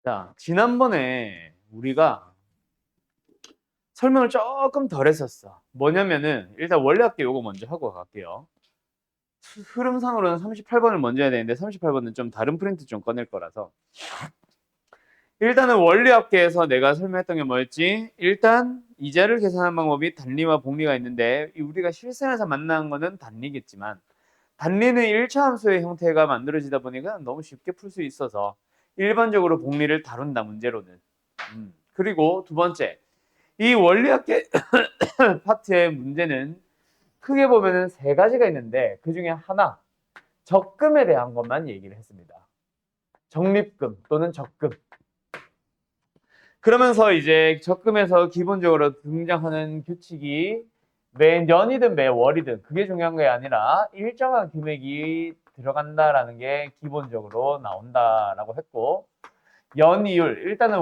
자, 지난번에 우리가 설명을 조금 덜 했었어. 뭐냐면은 일단 원리학계 요거 먼저 하고 갈게요. 흐름상으로는 38번을 먼저 해야 되는데 38번은 좀 다른 프린트 좀 꺼낼 거라서 일단은 원리학계에서 내가 설명했던 게 뭐였지? 일단 이자를 계산하는 방법이 단리와 복리가 있는데 우리가 실생활에서 만나는 거는 단리겠지만 단리는 1차 함수의 형태가 만들어지다 보니까 너무 쉽게 풀 수 있어서 일반적으로 복리를 다룬다 문제로는. 그리고 두 번째, 이 원리학계 파트의 문제는 크게 보면은 세 가지가 있는데 그 중에 하나, 적금에 대한 것만 얘기를 했습니다. 적립금 또는 적금. 그러면서 이제 적금에서 기본적으로 등장하는 규칙이 매 년이든 매 월이든 그게 중요한 게 아니라 일정한 금액이 들어간다라는 게 기본적으로 나온다라고 했고, 연이율, 일단은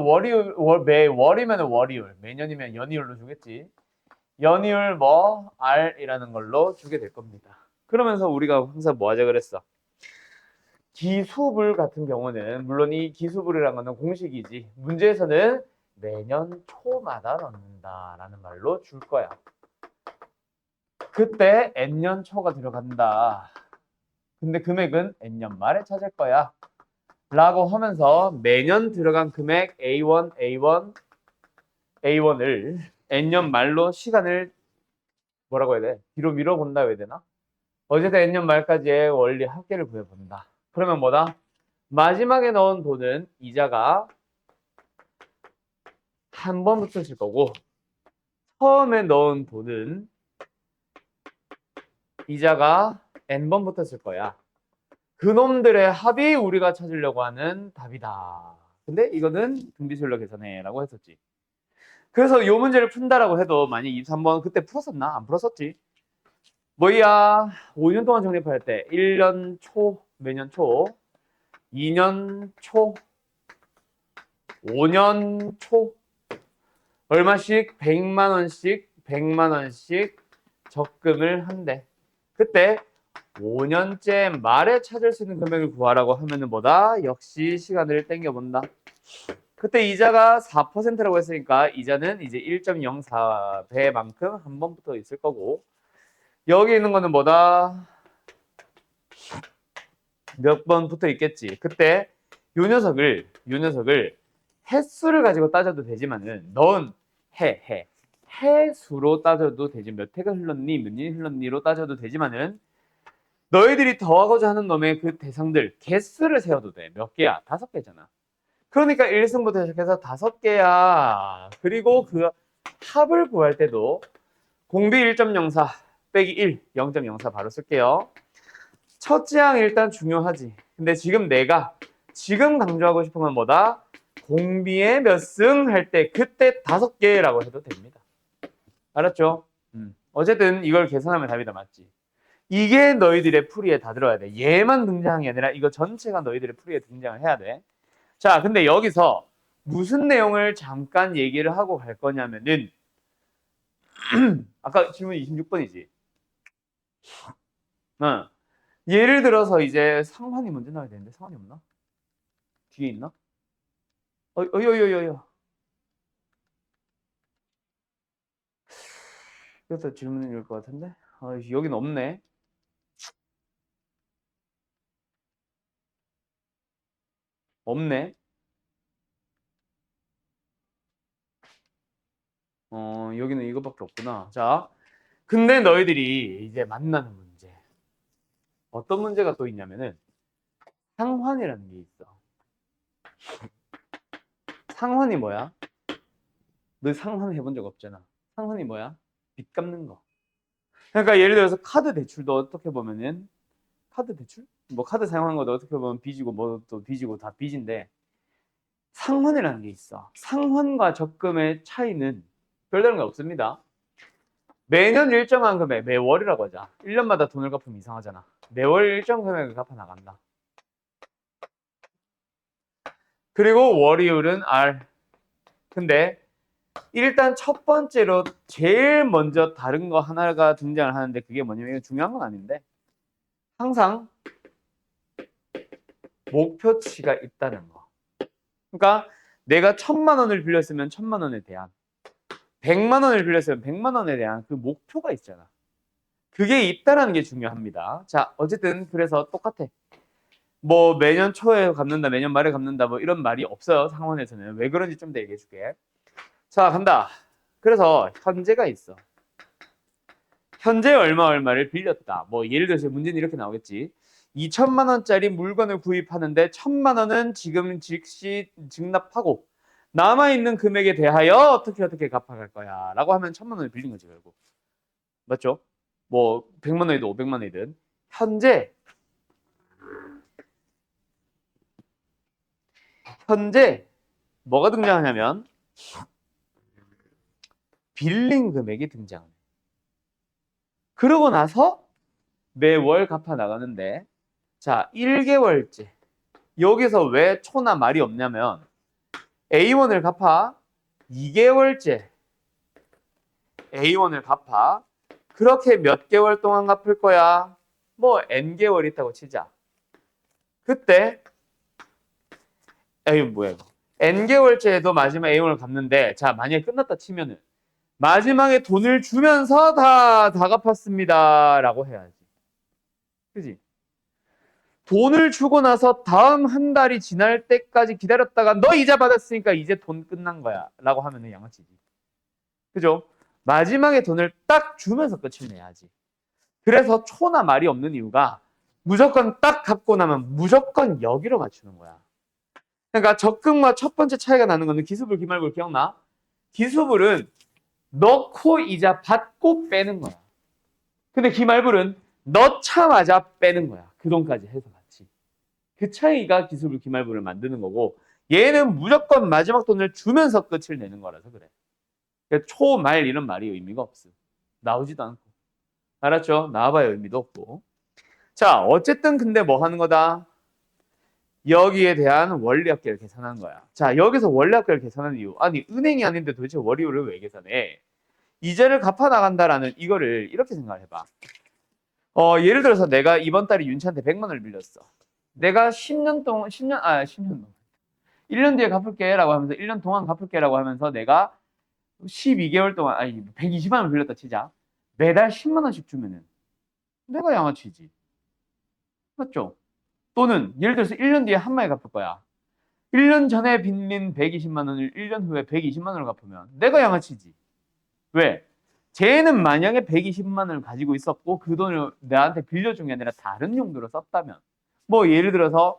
매 월이면 월이율, 매년이면 연이율로 주겠지. 연이율 뭐 R이라는 걸로 주게 될 겁니다. 그러면서 우리가 항상 뭐 하자 그랬어? 기수불 같은 경우는 물론 이 기수불이라는 거는 공식이지 문제에서는 매년 초마다 넣는다라는 말로 줄 거야. 그때 N년 초가 들어간다. 근데 금액은 N년 말에 찾을 거야. 라고 하면서 매년 들어간 금액 A1, A1을 N년 말로 시간을 뭐라고 해야 돼? 뒤로 밀어본다 해야 되나? 어쨌든 N년 말까지의 원리 합계를 구해본다. 그러면 뭐다? 마지막에 넣은 돈은 이자가 한 번 붙었을 거고 처음에 넣은 돈은 이자가 N번 붙었을 거야. 그놈들의 합이 우리가 찾으려고 하는 답이다. 근데 이거는 등비수열로 계산해 라고 했었지. 그래서 이 문제를 푼다라고 해도 만약 23번 그때 풀었었나? 안 풀었었지. 뭐야 5년 동안 적립할 때 1년 초, 매년 초, 2년 초, 5년 초 얼마씩? 100만 원씩 100만 원씩 적금을 한대. 그때 5년째 말에 찾을 수 있는 금액을 구하라고 하면은 뭐다? 역시 시간을 땡겨본다. 그때 이자가 4%라고 했으니까 이자는 이제 1.04배만큼 한 번 붙어 있을 거고 여기 있는 거는 뭐다? 몇 번 붙어 있겠지. 그때 요 녀석을 횟수를 가지고 따져도 되지만은 넌 해수로 따져도 되지. 몇 해가 흘렀니 몇 년이 흘렀니로 따져도 되지만은 너희들이 더하고자 하는 놈의 그 대상들 개수를 세워도 돼. 몇 개야? 5개잖아. 그러니까 1승부터 시작해서 5개야. 그리고 그 합을 구할 때도 공비 1.04 빼기 1 0.04 바로 쓸게요. 첫째 항 일단 중요하지. 근데 지금 내가 지금 강조하고 싶은 건 뭐다? 공비에 몇 승 할 때 그때 5개라고 해도 됩니다. 알았죠? 어쨌든 이걸 계산하면 답이다. 맞지? 이게 너희들의 풀이에 다 들어야 돼. 얘만 등장한 게 아니라 이거 전체가 너희들의 풀이에 등장을 해야 돼. 자, 근데 여기서 무슨 내용을 잠깐 얘기를 하고 갈 거냐면은 아까 질문 26번이지. 예를 들어서 이제 상환이 먼저 나와야 되는데 상환이 없나? 뒤에 있나? 어여여여여. 이것도 질문일 것 같은데? 여긴 없네. 없네. 여기는 이거밖에 없구나. 자, 근데 너희들이 이제 만나는 문제. 어떤 문제가 또 있냐면은 상환이라는 게 있어. 상환이 뭐야? 너 상환 해본 적 없잖아. 상환이 뭐야? 빚 갚는 거. 그러니까 예를 들어서 카드 대출도 어떻게 보면은 카드 대출? 뭐 카드 사용하는 것도 어떻게 보면 빚이고 뭐도 빚이고 다 빚인데 상환이라는 게 있어. 상환과 적금의 차이는 별다른 게 없습니다. 매년 일정한 금액, 매월이라고 하자. 1년마다 돈을 갚으면 이상하잖아. 매월 일정 금액을 갚아 나간다. 그리고 월이율은 R. 근데 일단 첫 번째로 제일 먼저 다른 거 하나가 등장을 하는데 그게 뭐냐면 이거 중요한 건 아닌데 항상 목표치가 있다는 거. 그러니까 내가 1,000만 원을 빌렸으면 1,000만 원에 대한, 100만 원을 빌렸으면 100만 원에 대한 그 목표가 있잖아. 그게 있다라는 게 중요합니다. 자, 어쨌든 그래서 똑같아. 뭐 매년 초에 갚는다, 매년 말에 갚는다, 뭐 이런 말이 없어요. 상원에서는. 왜 그런지 좀 더 얘기해 줄게. 자, 간다. 그래서 현재가 있어. 현재 얼마를 빌렸다. 뭐 예를 들어서 문제는 이렇게 나오겠지. 2천만 원짜리 물건을 구입하는데 1,000만 원은 지금 즉시 증납하고 남아있는 금액에 대하여 어떻게 갚아갈 거야 라고 하면 1,000만 원을 빌린 거지 결국. 맞죠? 뭐 100만 원이든 500만 원이든 현재 뭐가 등장하냐면 빌린 금액이 등장해. 그러고 나서 매월 갚아 나가는데, 자, 1개월째. 여기서 왜 초나 말이 없냐면 A1을 갚아 2개월째 A1을 갚아. 그렇게 몇 개월 동안 갚을 거야? 뭐 N개월 있다고 치자. 그때 에이 뭐야 이거. N개월째에도 마지막 A1을 갚는데, 자, 만약에 끝났다 치면은 마지막에 돈을 주면서 다 갚았습니다 라고 해야지. 그지? 돈을 주고 나서 다음 한 달이 지날 때까지 기다렸다가 너 이자 받았으니까 이제 돈 끝난 거야 라고 하면은 양아치지. 그죠? 마지막에 돈을 딱 주면서 끝을 내야지. 그래서 초나 말이 없는 이유가 무조건 딱 갚고 나면 무조건 여기로 맞추는 거야. 그러니까 적금과 첫 번째 차이가 나는 거는 기수불, 기말불 기억나? 기수불은 넣고 이자 받고 빼는 거야. 근데 기말불은 넣자마자 빼는 거야. 그 돈까지 해서 같이. 그 차이가 기수불, 기말불을 만드는 거고, 얘는 무조건 마지막 돈을 주면서 끝을 내는 거라서 그래. 그러니까 초, 말 이런 말이 의미가 없어. 나오지도 않고. 알았죠? 나와봐야 의미도 없고. 자, 어쨌든 근데 뭐 하는 거다? 여기에 대한 원리합계를 계산하는 거야. 자, 여기서 원리합계를 계산하는 이유. 아니, 은행이 아닌데 도대체 원리를 왜 계산해? 이자를 갚아 나간다라는 이거를 이렇게 생각을 해봐. 예를 들어서 내가 이번 달에 윤치한테 100만 원을 빌렸어. 내가 10년 동안, 1년 뒤에 갚을게라고 하면서 1년 동안 갚을게라고 하면서 내가 12개월 동안, 아니, 120만 원 빌렸다 치자. 매달 10만 원씩 주면은 내가 양아치지. 맞죠? 또는 예를 들어서 1년 뒤에 한 마리 갚을 거야. 1년 전에 빌린 120만 원을 1년 후에 120만 원을 갚으면 내가 양아치지. 왜? 쟤는 만약에 120만 원을 가지고 있었고 그 돈을 나한테 빌려준 게 아니라 다른 용도로 썼다면, 뭐 예를 들어서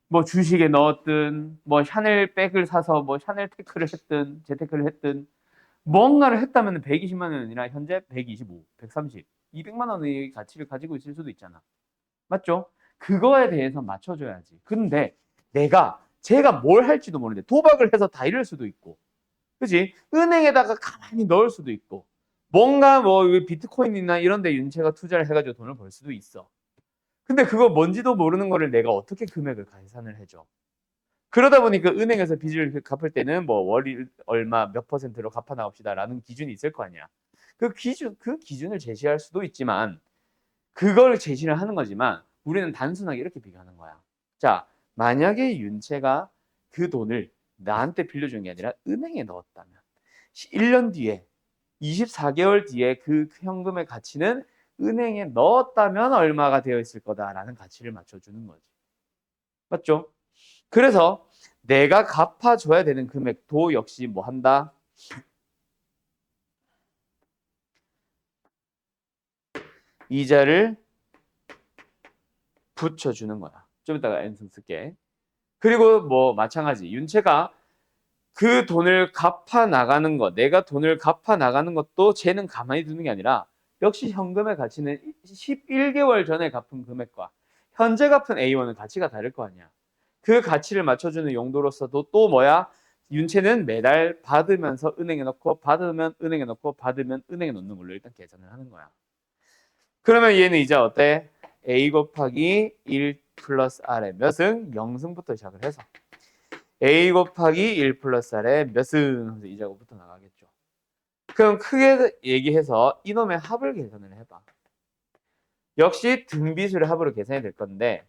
뭐 주식에 넣었든 뭐 샤넬 백을 사서 뭐 샤넬 테크를 했든 재테크를 했든 뭔가를 했다면 120만 원이 아니라 현재 125, 130, 200만 원의 가치를 가지고 있을 수도 있잖아. 맞죠? 그거에 대해서 맞춰줘야지. 근데 제가 뭘 할지도 모르는데 도박을 해서 다 잃을 수도 있고, 그지? 은행에다가 가만히 넣을 수도 있고, 뭔가 뭐 비트코인이나 이런 데 윤채가 투자를 해가지고 돈을 벌 수도 있어. 근데 그거 뭔지도 모르는 거를 내가 어떻게 금액을 계산을 해줘? 그러다 보니까 은행에서 빚을 갚을 때는 뭐 월 얼마 몇 퍼센트로 갚아 나갑시다라는 기준이 있을 거 아니야. 그 기준을 제시할 수도 있지만, 그걸 제시를 하는 거지만 우리는 단순하게 이렇게 비교하는 거야. 자, 만약에 윤채가 그 돈을 나한테 빌려준 게 아니라 은행에 넣었다면 1년 뒤에 24개월 뒤에 그 현금의 가치는 은행에 넣었다면 얼마가 되어 있을 거다라는 가치를 맞춰주는 거지. 맞죠? 그래서 내가 갚아줘야 되는 금액도 역시 뭐 한다? 이자를 붙여주는 거야. 좀 이따가 N승 쓸게. 그리고 뭐 마찬가지 윤채가 그 돈을 갚아 나가는 것, 내가 돈을 갚아 나가는 것도 쟤는 가만히 두는 게 아니라 역시 현금의 가치는 11개월 전에 갚은 금액과 현재 갚은 A1은 가치가 다를 거 아니야. 그 가치를 맞춰주는 용도로서도 또 뭐야? 윤채는 매달 받으면서 은행에 넣고 받으면 은행에 넣고 받으면 은행에 넣는 걸로 일단 계산을 하는 거야. 그러면 얘는 이제 어때? A 곱하기 1 플러스 R의 몇은 0승부터 시작을 해서 A 곱하기 1 플러스 R의 몇은 하면서 이자고부터 나가겠죠. 그럼 크게 얘기해서 이놈의 합을 계산을 해봐. 역시 등비수의 합으로 계산이 될 건데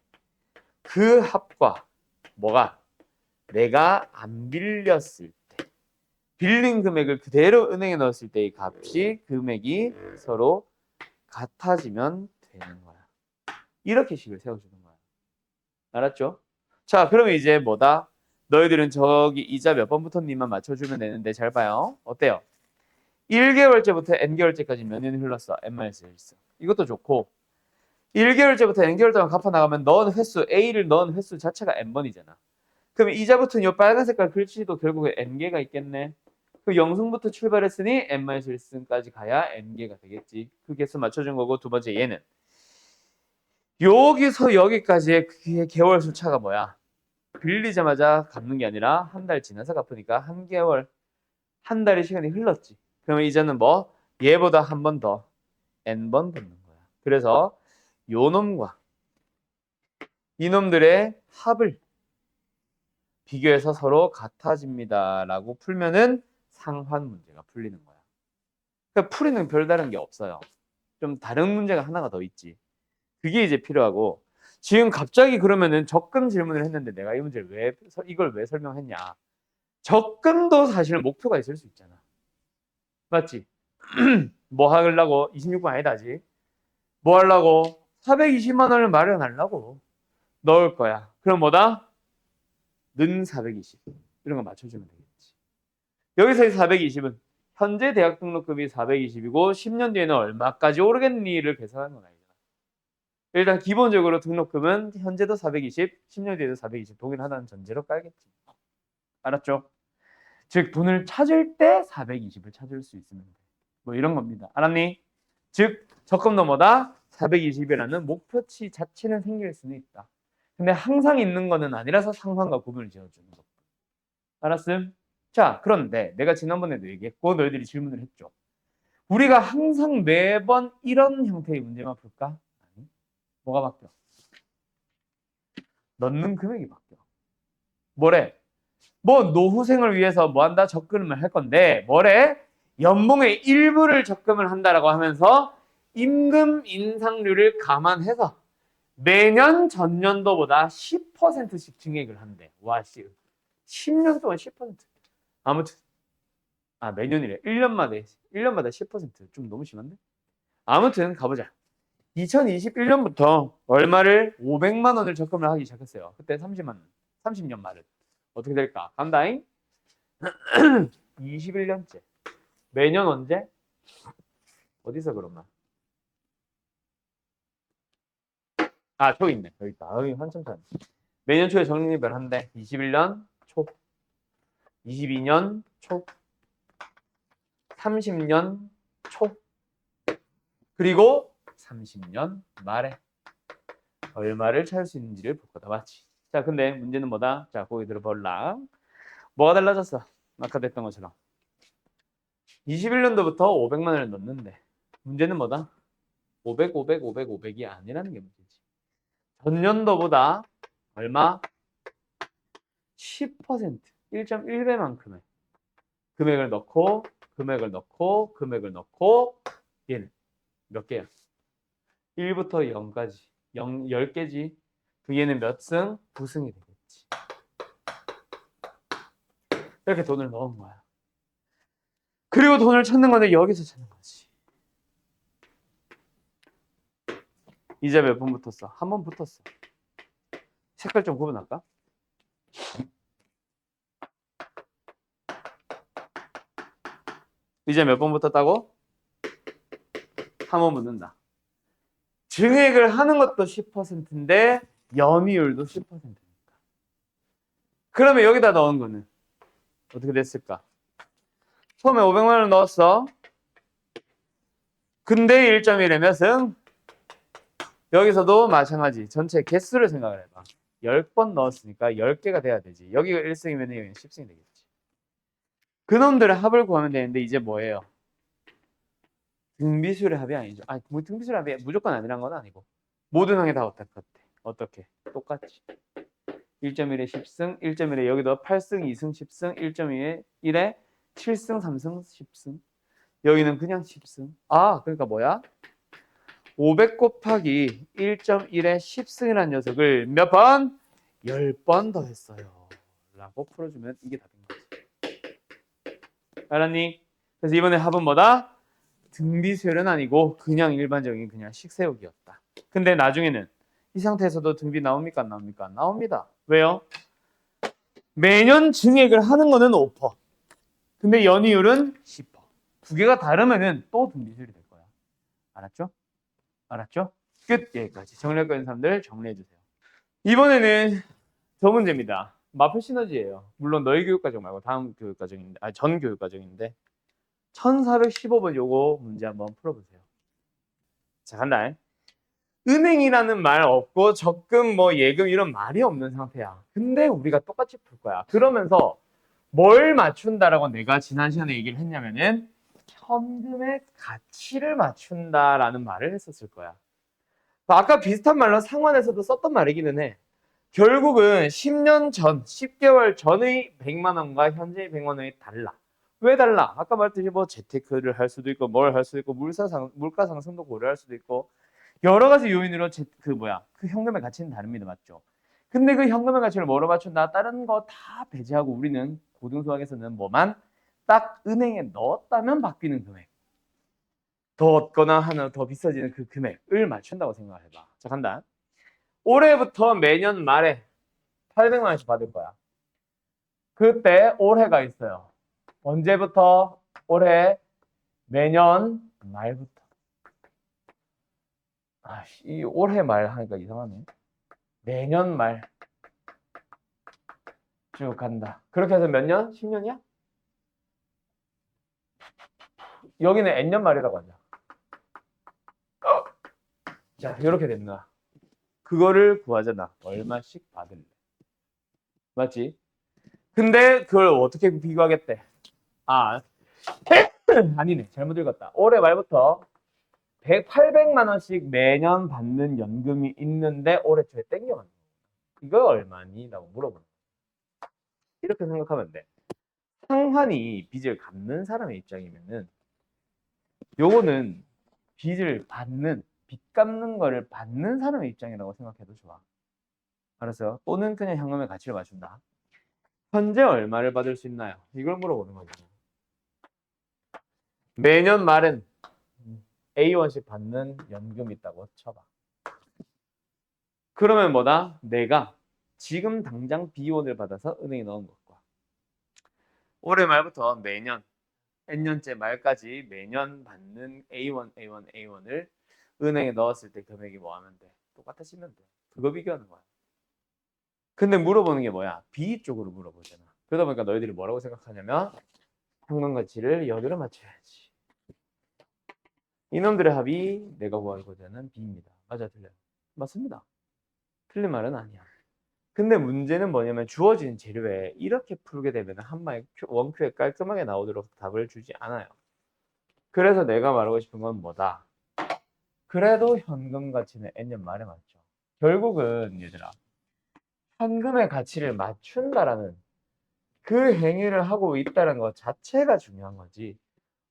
그 합과 뭐가 내가 안 빌렸을 때 빌린 금액을 그대로 은행에 넣었을 때의 값이 금액이 서로 같아지면 되는 거야. 이렇게 식을 세워주는 거야. 알았죠? 자, 그러면 이제 뭐다? 너희들은 저기 이자 몇 번부터님만 맞춰주면 되는데 잘 봐요. 어때요? 1개월째부터 n개월째까지 몇 년이 흘렀어? n-1승. 이것도 좋고 1개월째부터 n개월 동안 갚아 나가면 넣은 횟수, A를 넣은 횟수 자체가 n번이잖아. 그럼 이자부터는 이 빨간 색깔 글씨도 결국에 n개가 있겠네. 그 0승부터 출발했으니 n-1승까지 가야 n개가 되겠지. 그 개수 맞춰준 거고 두 번째 얘는 여기서 여기까지의 그 개월수 차가 뭐야? 빌리자마자 갚는 게 아니라 한 달 지나서 갚으니까 한 개월, 한 달의 시간이 흘렀지. 그러면 이제는 뭐 얘보다 한 번 더 n번 붙는 거야. 그래서 요 놈과 이놈들의 합을 비교해서 서로 같아집니다 라고 풀면은 상환 문제가 풀리는 거야. 그러니까 풀이는 별다른 게 없어요. 좀 다른 문제가 하나가 더 있지. 그게 이제 필요하고 지금 갑자기 그러면은 적금 질문을 했는데 내가 이 문제를 이걸 왜 설명했냐. 적금도 사실 목표가 있을 수 있잖아. 맞지? 뭐 하려고 26번 아니다 아직. 뭐 하려고 420만 원을 마련하려고 넣을 거야. 그럼 뭐다? 는 420. 이런 거 맞춰주면 되겠지. 여기서의 420은 현재 대학 등록금이 420이고 10년 뒤에는 얼마까지 오르겠니를 계산하는 건 아니잖아. 일단 기본적으로 등록금은 현재도 420, 10년 뒤에도 420 동일하다는 전제로 깔겠지. 알았죠? 즉 돈을 찾을 때 420을 찾을 수 있으면 돼. 뭐 이런 겁니다. 알았니? 즉 적금도 뭐다? 420이라는 목표치 자체는 생길 수는 있다. 근데 항상 있는 거는 아니라서 상황과 구분을 지어주는 거. 알았음? 자, 그런데 내가 지난번에도 얘기했고 너희들이 질문을 했죠. 우리가 항상 매번 이런 형태의 문제만 풀까? 아니. 뭐가 바뀌어? 넣는 금액이 바뀌어. 뭐래? 뭐 노후생을 위해서 뭐 한다? 적금을 할 건데 뭐래? 연봉의 일부를 적금을 한다라고 하면서 임금 인상률을 감안해서 매년 전년도보다 10%씩 증액을 한대. 와, 씨. 10년 동안 10%. 아무튼 매년이래. 1년마다 10%좀 너무 심한데? 아무튼 가보자. 2021년부터 얼마를 500만 원을 적금을 하기 시작했어요. 그때 30만 원. 30년 말은 어떻게 될까? 간다잉. 21년째. 매년 언제? 어디서 그러나? 초 있네. 여기 있다. 한참 전. 매년 초에 적립을 한대. 21년 초, 22년 초, 30년 초, 그리고 30년 말에 얼마를 찾을 수 있는지를 볼 거다. 맞지? 자, 근데 문제는 뭐다? 자, 거기 들어볼라. 뭐가 달라졌어? 아까 됐던 것처럼. 21년도부터 500만 원을 넣는데 문제는 뭐다? 500, 500, 500, 500이 아니라는 게 문제지. 전년도보다 얼마? 10%, 1.1배만큼의 금액을 넣고 금액을 넣고 금액을 넣고 얘는 몇 개야? 1부터 0까지 10개지. 그 얘는 몇 승? 9승이 되겠지. 이렇게 돈을 넣은 거야. 그리고 돈을 찾는 건데 여기서 찾는 거지. 이제 몇 번 붙었어? 한 번 붙었어. 색깔 좀 구분할까? 이제 몇 번 붙었다고? 한 번 붙는다. 증액을 하는 것도 10%인데 연이율도 10%니까. 그러면 여기다 넣은 거는 어떻게 됐을까? 처음에 500만 원을 넣었어. 근데 1.1에 몇승? 여기서도 마찬가지. 전체 개수를 생각을 해봐. 10번 넣었으니까 10개가 돼야 되지. 여기가 1승이면 여기는 10승이 되겠지. 그놈들의 합을 구하면 되는데 이제 뭐예요? 등비수의 합이 아니죠. 뭐 등비수의 합이 무조건 아니란 건 아니고 모든 항에 다 어떻게? 똑같지. 1.1에 10승, 1.1에 여기도 8승, 2승, 10승, 1.2에 1에 7승, 3승, 10승. 여기는 그냥 10승. 그러니까 뭐야? 500 곱하기 1.1에 10승이라는 녀석을 몇 번? 10번 더했어요. 라고 풀어주면 이게 답인 거지. 알았니? 그래서 이번에 합은 뭐다? 등비 수열은 아니고 그냥 일반적인 그냥 식세우기였다. 근데 나중에는 이 상태에서도 등비 나옵니까? 안 나옵니까? 나옵니다. 왜요? 매년 증액을 하는 거는 5%. 근데 연이율은 10%. 두 개가 다르면은 또 등비수열이 될 거야. 알았죠? 알았죠? 끝. 여기까지. 정리할 거는 사람들 정리해 주세요. 이번에는 저 문제입니다. 마표 시너지예요. 물론 너희 교육과정 말고 다음 교육과정인데, 전 교육과정인데 1415번 요거 문제 한번 풀어보세요. 자, 간다. 은행이라는 말 없고 적금 뭐 예금 이런 말이 없는 상태야. 근데 우리가 똑같이 풀 거야. 그러면서 뭘 맞춘다라고 내가 지난 시간에 얘기를 했냐면은 현금의 가치를 맞춘다라는 말을 했었을 거야. 아까 비슷한 말로 상환에서도 썼던 말이기는 해. 결국은 10년 전, 10개월 전의 100만 원과 현재의 100만 원이 달라. 왜 달라? 아까 말했듯이 뭐 재테크를 할 수도 있고 뭘 할 수도 있고 물가 상승도 고려할 수도 있고 여러 가지 요인으로 그 현금의 가치는 다릅니다. 맞죠? 근데 그 현금의 가치를 뭐로 맞춘다? 다른 거 다 배제하고 우리는 고등수학에서는 뭐만 딱 은행에 넣었다면 바뀌는 금액. 더 얻거나 하나 더 비싸지는 그 금액을 맞춘다고 생각해봐. 자, 간다. 올해부터 매년 말에 800만 원씩 받을 거야. 그때 올해가 있어요. 언제부터? 올해 매년 말부터. 이 올해 말 하니까 이상하네. 매년 말 쭉 간다. 그렇게 해서 몇 년? 10년이야? 여기는 N년 말이라고 하자. 자, 이렇게 됐나? 그거를 구하잖아. 얼마씩 받을래? 맞지? 근데 그걸 어떻게 비교하겠대? 아니네. 잘못 읽었다. 올해 말부터 800만 원씩 매년 받는 연금이 있는데 올해 초에 땡겨갔네. 이거 얼마니? 라고 물어보는 거야. 이렇게 생각하면 돼. 상환이 빚을 갚는 사람의 입장이면은 요거는 빚을 받는, 빚 갚는 거를 받는 사람의 입장이라고 생각해도 좋아. 알았어요? 또는 그냥 현금의 가치를 맞춘다. 현재 얼마를 받을 수 있나요? 이걸 물어보는 거죠. 매년 말은 A1씩 받는 연금이 있다고 쳐봐. 그러면 뭐다? 내가 지금 당장 B1을 받아서 은행에 넣은 것과 올해 말부터 매년 N년째 말까지 매년 받는 A1을 은행에 넣었을 때 금액이 뭐 하면 돼? 똑같아지면 돼. 그거 비교하는 거야. 근데 물어보는 게 뭐야? B 쪽으로 물어보잖아. 그러다 보니까 너희들이 뭐라고 생각하냐면 현금 가치를 여기로 맞춰야지. 이놈들의 합이 내가 구하고자 하는 B입니다. 맞아, 틀려요? 맞습니다. 틀린 말은 아니야. 근데 문제는 뭐냐면 주어진 재료에 이렇게 풀게 되면 한 방에 원큐에 깔끔하게 나오도록 답을 주지 않아요. 그래서 내가 말하고 싶은 건 뭐다? 그래도 현금 가치는 N년 말에 맞죠. 결국은 얘들아 현금의 가치를 맞춘다라는 그 행위를 하고 있다는 것 자체가 중요한 거지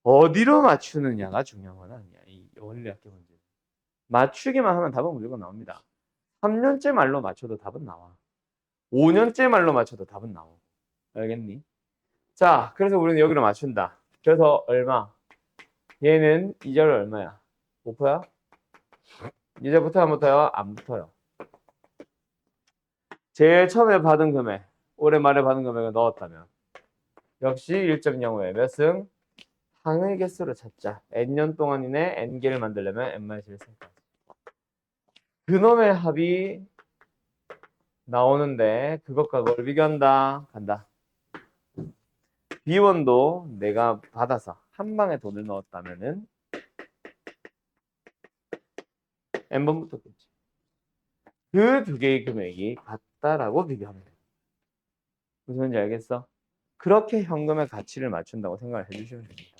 어디로 맞추느냐가 중요한 건 아니야. 이 원리학계 문제. 맞추기만 하면 답은 무조건 나옵니다. 3년째 말로 맞춰도 답은 나와. 5년째 말로 맞춰도 답은 나오고. 알겠니? 자, 그래서 우리는 여기로 맞춘다. 그래서 얼마? 얘는 이자율 얼마야? 5%야? 이자 붙어요? 안 붙어요? 안 붙어요. 제일 처음에 받은 금액, 올해 말에 받은 금액을 넣었다면 역시 1.05에 몇 승? 항의 개수를 찾자. N년 동안이네 N개를 만들려면 N-1승까지. 그놈의 합이 나오는데 그것과 뭘 비교한다? 간다. B1도 내가 받아서 한 방에 돈을 넣었다면은 N번 붙었겠지. 그 두 개의 금액이 같다라고 비교하면 돼. 무슨 말인지 알겠어? 그렇게 현금의 가치를 맞춘다고 생각을 해주시면 됩니다.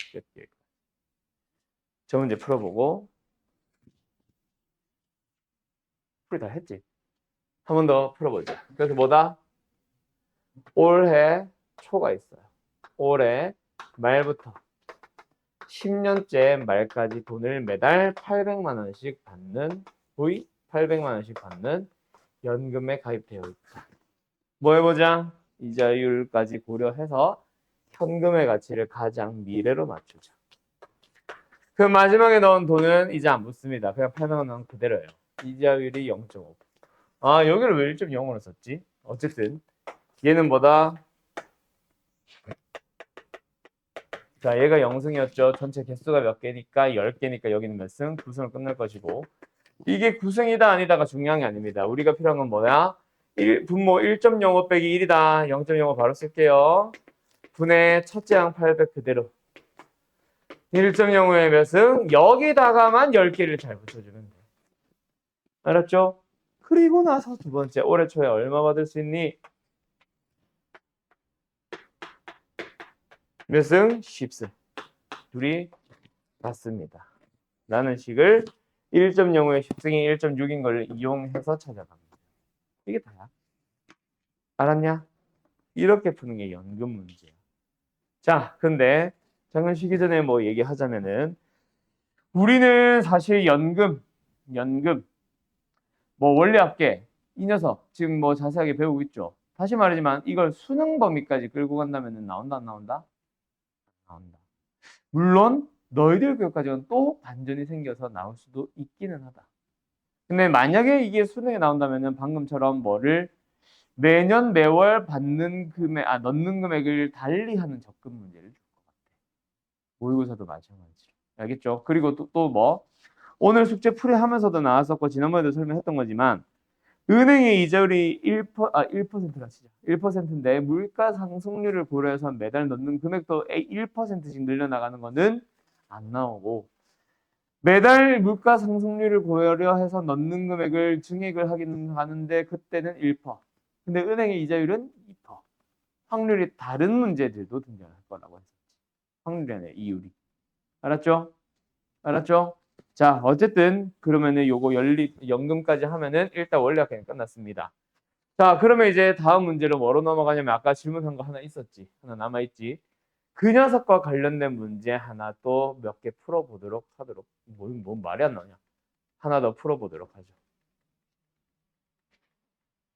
저 문제 풀어보고 풀이 다 했지? 한 번 더 풀어보자. 그래서 뭐다? 올해 초가 있어요. 올해 말부터 10년째 말까지 돈을 매달 800만 원씩 받는 V 800만 원씩 받는 연금에 가입되어 있다. 뭐 해보자. 이자율까지 고려해서 현금의 가치를 가장 미래로 맞추자. 그 마지막에 넣은 돈은 이제 안 붙습니다. 그냥 800원 넣은 그대로예요. 이자율이 0.5. 아, 여기를 왜 1.0으로 썼지? 어쨌든 얘는 뭐다? 자, 얘가 0승이었죠. 전체 개수가 몇 개니까 10개니까 여기는 몇 승? 9승을 끝낼 것이고, 이게 9승이다 아니다가 중요한 게 아닙니다. 우리가 필요한 건 뭐야? 분모 1.05 빼기 1이다. 0.05 바로 쓸게요. 분의 첫째 항 800 그대로. 1.05의 몇 승? 여기다가만 10개를 잘 붙여주면 돼. 알았죠? 그리고 나서 두 번째, 올해 초에 얼마 받을 수 있니? 몇 승? 10승. 둘이 같습니다. 라는 식을 1.05의 10승이 1.6인 걸 이용해서 찾아갑니다. 이게 다야. 알았냐? 이렇게 푸는 게 연금 문제야. 자, 근데 잠깐 쉬기 전에 뭐 얘기하자면은 우리는 사실 연금 뭐 원리합계 이 녀석 지금 뭐 자세하게 배우고 있죠. 다시 말하지만 이걸 수능 범위까지 끌고 간다면은 나온다 안 나온다? 나온다. 물론 너희들 교육까지는 또 반전이 생겨서 나올 수도 있기는 하다. 근데 만약에 이게 수능에 나온다면은 방금처럼 뭐를 매년 매월 받는 금액, 넣는 금액을 달리하는 접근 문제를 줄 것 같아. 모의고사도 마찬가지. 알겠죠? 그리고 또 뭐? 오늘 숙제 풀이하면서도 나왔었고 지난번에도 설명했던 거지만 은행의 이자율이 1%라 치자. 1%인데 물가 상승률을 고려해서 매달 넣는 금액도 1%씩 늘려나가는 거는 안 나오고 매달 물가 상승률을 고려해서 넣는 금액을 증액을 하기는 하는데 그때는 1%. 근데 은행의 이자율은 2%. 확률이 다른 문제들도 등장할 거라고 했었지. 확률이 아니라 이율이. 알았죠? 알았죠? 자, 어쨌든 그러면은 요거 연금까지 하면은 일단 원리학교는 끝났습니다. 자, 그러면 이제 다음 문제로 뭐로 넘어가냐면 아까 질문한 거 하나 있었지. 하나 남아있지. 그 녀석과 관련된 문제 하나 또 몇 개 풀어보도록 하도록. 뭔 말이 안 나오냐. 하나 더 풀어보도록 하죠.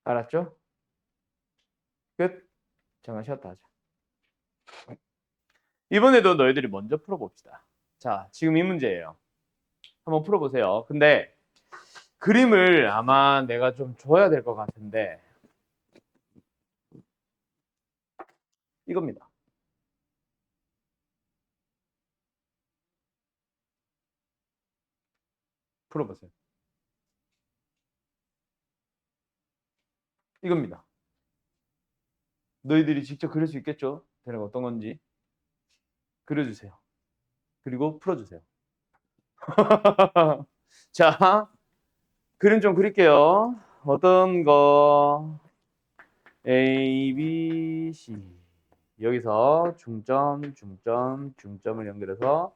알았죠? 끝. 잠깐 쉬었다 하자. 이번에도 너희들이 먼저 풀어봅시다. 자, 지금 이 문제예요. 한번 풀어보세요. 근데 그림을 아마 내가 좀 줘야 될 것 같은데 이겁니다. 풀어보세요. 이겁니다. 너희들이 직접 그릴 수 있겠죠? 대략 어떤 건지 그려주세요. 그리고 풀어주세요. 자, 그림 좀 그릴게요. 어떤 거 A, B, C 여기서 중점을 연결해서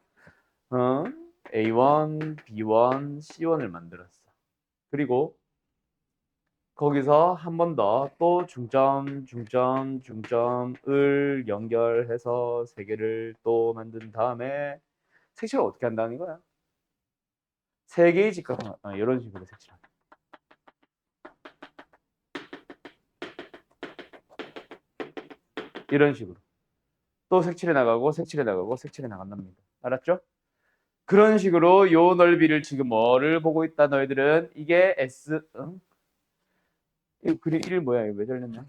A1, B1, C1을 만들었어. 그리고 거기서 한 번 더 또 중점을 연결해서 세 개를 또 만든 다음에 색칠을 어떻게 한다는 거야? 세 개의 직각 이런 식으로 색칠한다. 이런 식으로 또 색칠해 나가고 색칠해 나가고 색칠해 나간답니다. 알았죠? 그런 식으로 요 넓이를 지금 뭐를 보고 있다 너희들은 이게 S 이 그림 1 뭐야 이거 왜 잘렸냐?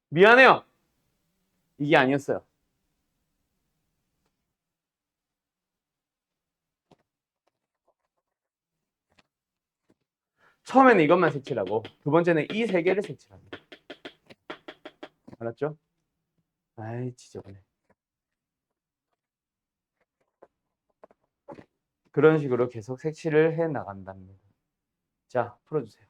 미안해요. 이게 아니었어요. 처음에는 이것만 색칠하고 두 번째는 이 세 개를 색칠합니다. 알았죠? 아이 지저분해. 그런 식으로 계속 색칠을 해 나간답니다. 자, 풀어주세요.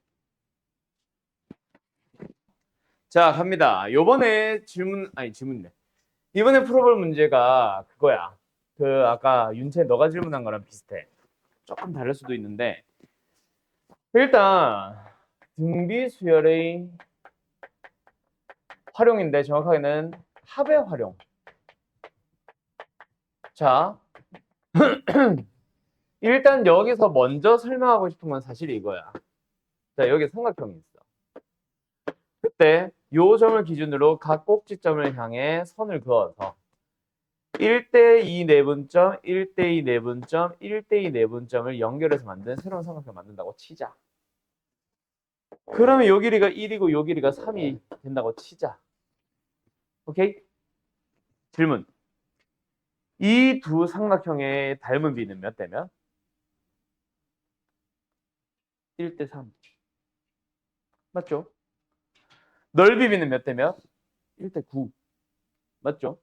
자, 갑니다. 요번에 질문네. 이번에 풀어볼 문제가 그거야. 그 아까 윤채 너가 질문한 거랑 비슷해. 조금 다를 수도 있는데 일단 등비 수열의 활용인데 정확하게는 합의 활용. 자, 일단 여기서 먼저 설명하고 싶은 건 사실 이거야. 자, 여기 삼각형이 있어. 요때 요 점을 기준으로 각 꼭지점을 향해 선을 그어서 1대2 내분점, 1대2 내분점, 1대2 내분점을 연결해서 만든 새로운 삼각형을 만든다고 치자. 그러면 요 길이가 1이고 요 길이가 3이 된다고 치자. 오케이? 질문. 이 두 삼각형의 닮은 비는 몇 대면? 1대 3. 맞죠? 넓이 비는 몇 대면? 1대 9. 맞죠?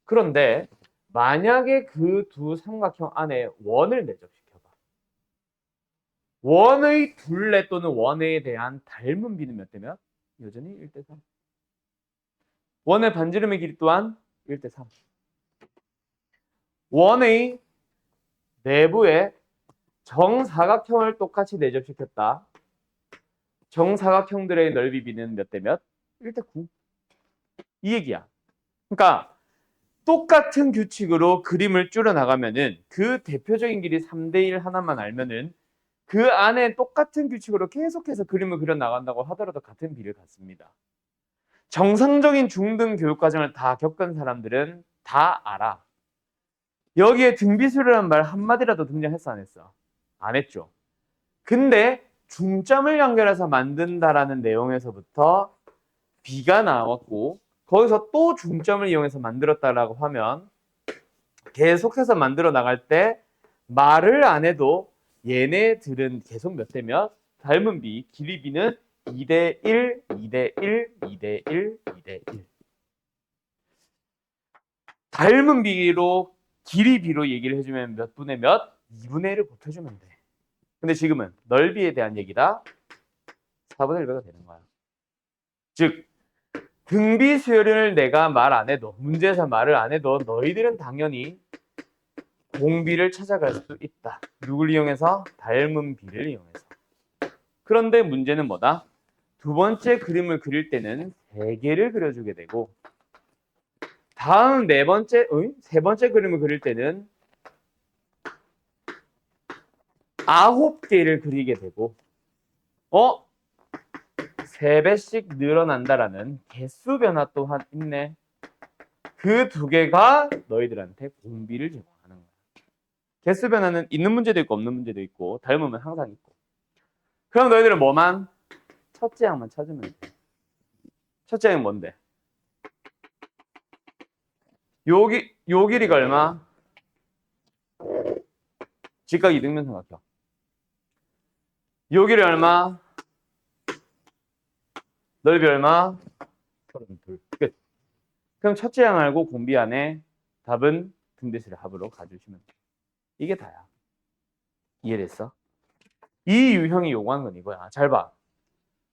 그런데 만약에 그 두 삼각형 안에 원을 내접시켜봐. 원의 둘레 또는 원에 대한 닮은 비는 몇 대면? 여전히 1대 3. 원의 반지름의 길이 또한 1대 3. 원의 내부에 정사각형을 똑같이 내접시켰다. 정사각형들의 넓이 비는 몇 대 몇? 1대 9. 이 얘기야. 그러니까 똑같은 규칙으로 그림을 줄여나가면은 그 대표적인 길이 3대 1 하나만 알면은 그 안에 똑같은 규칙으로 계속해서 그림을 그려나간다고 하더라도 같은 비를 갖습니다. 정상적인 중등 교육과정을 다 겪은 사람들은 다 알아. 여기에 등비수열이라는 말 한마디라도 등장했어 안 했어? 안 했죠. 근데 중점을 연결해서 만든다라는 내용에서부터 비가 나왔고 거기서 또 중점을 이용해서 만들었다라고 하면 계속해서 만들어 나갈 때 말을 안 해도 얘네들은 계속 몇 대 몇? 닮은 비, 길이 비는 2대 1, 2대 1, 2대 1, 2대 1. 닮은 비로 길이 비로 얘기를 해주면 몇 분의 몇? 2분의 1을 곱해주면 돼. 근데 지금은 넓이에 대한 얘기다. 4분의 1배가 되는 거야. 즉 등비 수열을 내가 말 안 해도 문제에서 말을 안 해도 너희들은 당연히 공비를 찾아갈 수 있다. 누굴 이용해서? 닮은 비를 이용해서. 그런데 문제는 뭐다? 두 번째 그림을 그릴 때는 3개를 그려주게 되고 다음 세 번째 그림을 그릴 때는 9개를 그리게 되고 3배씩 늘어난다라는 개수 변화 또한 있네. 그 2개가 너희들한테 공비를 제공하는 거야. 개수 변화는 있는 문제도 있고 없는 문제도 있고 닮으면 항상 있고. 그럼 너희들은 뭐만? 첫째 항만 찾으면 돼. 첫째 항은 뭔데? 요 길이가 얼마? 직각 이등변 삼각형. 요 길이 얼마? 넓이 얼마? 32. 끝. 그럼 첫째 항 알고 공비 안에 답은 등비수열 합으로 가주시면 돼. 이게 다야. 이해됐어? 이 유형이 요구하는 건 이거야. 잘 봐.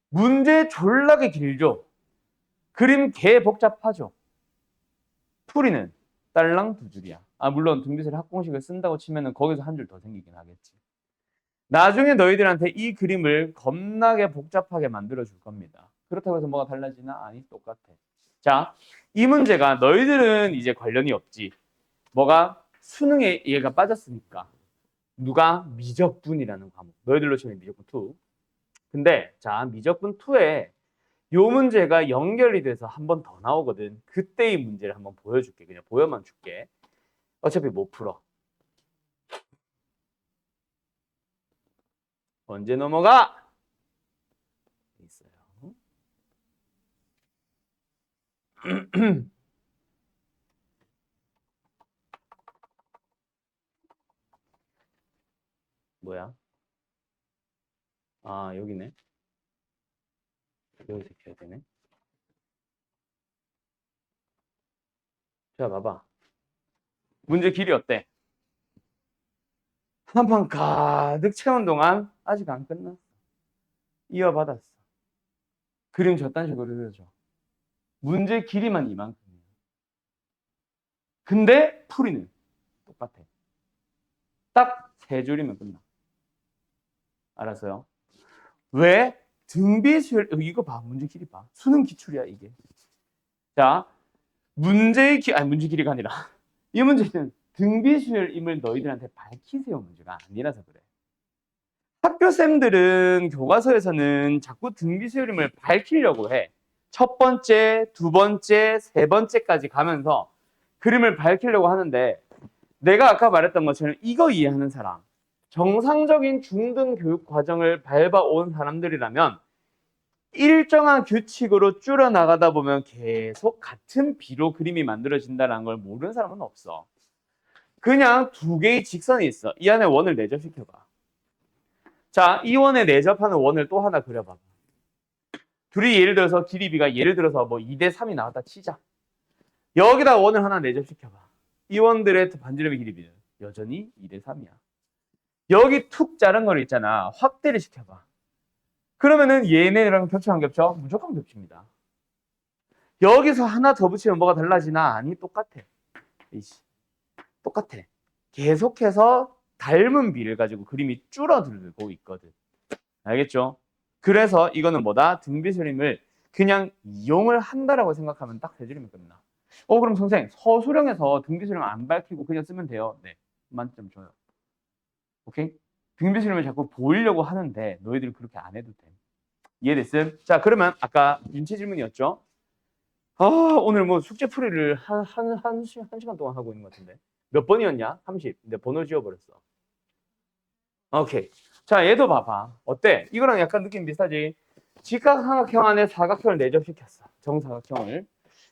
문제 졸라게 길죠? 그림 개 복잡하죠? 풀이는 딸랑 2줄이야. 물론 등비수열 합공식을 쓴다고 치면은 거기서 한 줄 더 생기긴 하겠지. 나중에 너희들한테 이 그림을 겁나게 복잡하게 만들어 줄 겁니다. 그렇다고 해서 뭐가 달라지나? 아니, 똑같아. 자, 이 문제가 너희들은 이제 관련이 없지. 뭐가? 수능에 얘가 빠졌으니까. 누가? 미적분이라는 과목. 너희들로 치면 미적분 2. 근데 자, 미적분 2에 요 문제가 연결이 돼서 한 번 더 나오거든. 그때의 문제를 한번 보여줄게. 그냥 보여만 줄게. 어차피 못 풀어. 언제 넘어가? 있어요. 뭐야? 여기네. 여기서 켜야 되네. 자, 봐봐. 문제 길이 어때? 한판 가득 채운 동안 아직 안 끝났어. 이어받았어. 그림 저딴 식으로 그려줘. 문제 길이만 이만큼이야. 근데 풀이는 똑같아. 딱 3줄이면 끝나. 알았어요? 왜? 등비수열, 이거 봐. 문제 길이 봐. 수능 기출이야, 이게. 자, 문제 길이가 아니라 이 문제는 등비수열임을 너희들한테 밝히세요 문제가 아니라서 그래. 학교쌤들은 교과서에서는 자꾸 등비수열임을 밝히려고 해. 첫 번째, 두 번째, 세 번째까지 가면서 그림을 밝히려고 하는데 내가 아까 말했던 것처럼 이거 이해하는 사람, 정상적인 중등 교육 과정을 밟아온 사람들이라면 일정한 규칙으로 줄여나가다 보면 계속 같은 비로 그림이 만들어진다는 걸 모르는 사람은 없어. 그냥 두 개의 직선이 있어. 이 안에 원을 내접시켜봐. 자, 이 원에 내접하는 원을 또 하나 그려봐. 둘이 예를 들어서 길이 B가 예를 들어서 뭐 2대 3이 나왔다 치자. 여기다 원을 하나 내접시켜봐. 이 원들의 반지름의 길이 B는 여전히 2대 3이야. 여기 툭 자른 걸 있잖아. 확대를 시켜봐. 그러면은 얘네랑 겹쳐 안 겹쳐? 무조건 겹칩니다. 여기서 하나 더 붙이면 뭐가 달라지나? 아니, 똑같아. 똑같아. 계속해서 닮은 비를 가지고 그림이 줄어들고 있거든. 알겠죠? 그래서 이거는 뭐다? 등비술임을 그냥 이용을 한다라고 생각하면 딱 세 줄이면 끝나. 그럼 선생 서술형에서 등비술임 안 밝히고 그냥 쓰면 돼요. 네, 만점 줘요. 오케이? 등비술임을 자꾸 보이려고 하는데 너희들이 그렇게 안 해도 돼. 이해됐음? 자, 그러면 아까 윤체 질문이었죠? 오늘 뭐 숙제 풀이를 한 시간 동안 하고 있는 것 같은데. 몇 번이었냐? 30. 근데 번호 지워버렸어. 오케이. 자, 얘도 봐봐. 어때? 이거랑 약간 느낌 비슷하지? 직각삼각형 안에 사각형을 내접시켰어. 정사각형을.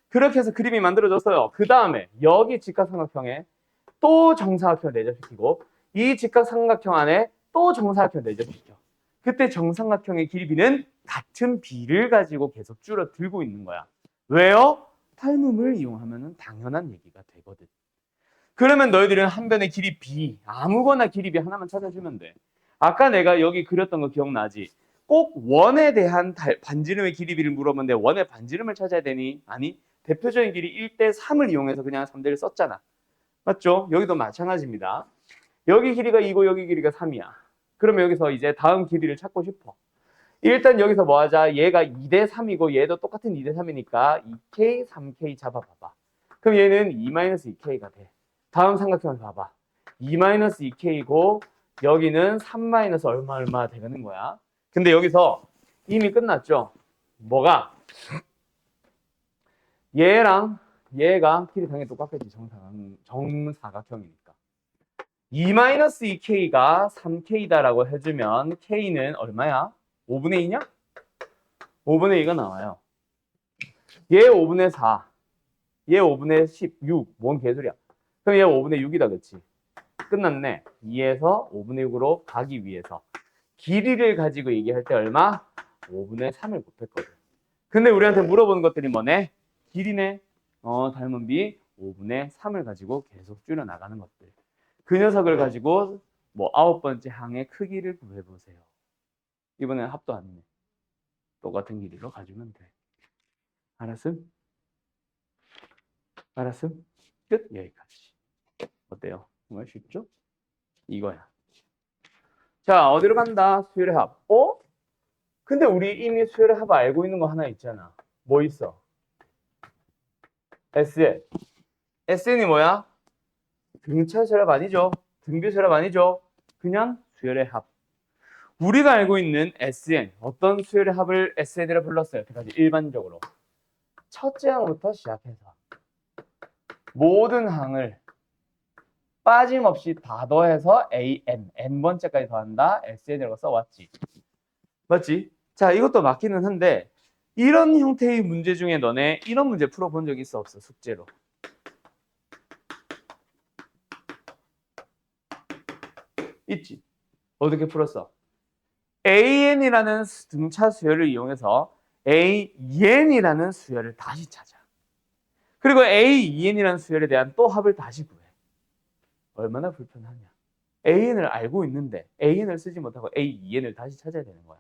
그렇게 해서 그림이 만들어졌어요. 그 다음에 여기 직각삼각형에 또 정사각형을 내접시키고 이 직각삼각형 안에 또 정사각형을 내접시켜. 그때 정삼각형의 길이 B는 같은 B를 가지고 계속 줄어들고 있는 거야. 왜요? 닮음을 이용하면 당연한 얘기가 되거든. 그러면 너희들은 한 변의 길이 B, 아무거나 길이 B 하나만 찾아주면 돼. 아까 내가 여기 그렸던 거 기억나지? 꼭 원에 대한 반지름의 길이 B를 물어봤는데 원의 반지름을 찾아야 되니? 아니, 대표적인 길이 1대 3을 이용해서 그냥 3대를 썼잖아. 맞죠? 여기도 마찬가지입니다. 여기 길이가 2고 여기 길이가 3이야. 그러면 여기서 이제 다음 길이를 찾고 싶어. 일단 여기서 뭐 하자? 얘가 2대 3이고 얘도 똑같은 2대 3이니까 2K, 3K 잡아봐봐. 그럼 얘는 2-2K가 돼. 다음 삼각형을 봐봐. 2-2K고 여기는 3 얼마 되는 거야. 근데 여기서 이미 끝났죠? 뭐가? 얘랑 얘가 길이 당연히 똑같겠지. 정사각형이니까. 2-2K가 3K다라고 해주면 K는 얼마야? 5분의 2냐? 5분의 2가 나와요. 얘 5분의 4. 얘 5분의 16. 뭔 개소리야. 그럼 얘 5분의 6이다. 그치? 끝났네. 2에서 5분의 6으로 가기 위해서 길이를 가지고 얘기할 때 얼마? 5분의 3을 곱했거든. 근데 우리한테 물어보는 것들이 뭐네? 길이네. 닮은 비 5분의 3을 가지고 계속 줄여나가는 것들. 그 녀석을 가지고 뭐 9번째 항의 크기를 구해보세요. 이번엔 합도 아니네. 똑같은 길이로 가주면 돼. 알았음? 알았음? 끝. 여기까지. 어때요? 정말 쉽죠? 이거야. 자, 어디로 간다? 수열의 합. 근데 우리 이미 수열의 합 알고 있는 거 하나 있잖아. 뭐 있어? SN. SN이 뭐야? 등차 수열합 아니죠? 등비 수열합 아니죠? 그냥 수열의 합. 우리가 알고 있는 SN, 어떤 수열의 합을 SN이라 불렀어요? 여태까지 일반적으로. 첫째 항부터 시작해서 모든 항을 빠짐없이 다 더해서 AN, N번째까지 더한다. SN이라고 써왔지. 맞지? 자, 이것도 맞기는 한데 이런 형태의 문제 중에 너네 이런 문제 풀어본 적 있어? 없어? 숙제로. 있지? 어떻게 풀었어? AN이라는 등차 수열을 이용해서 AN이라는 수열을 다시 찾아. 그리고 AEN이라는 수열에 대한 또 합을 다시 구해. 얼마나 불편하냐. AN을 알고 있는데 AN을 쓰지 못하고 AEN을 다시 찾아야 되는 거야.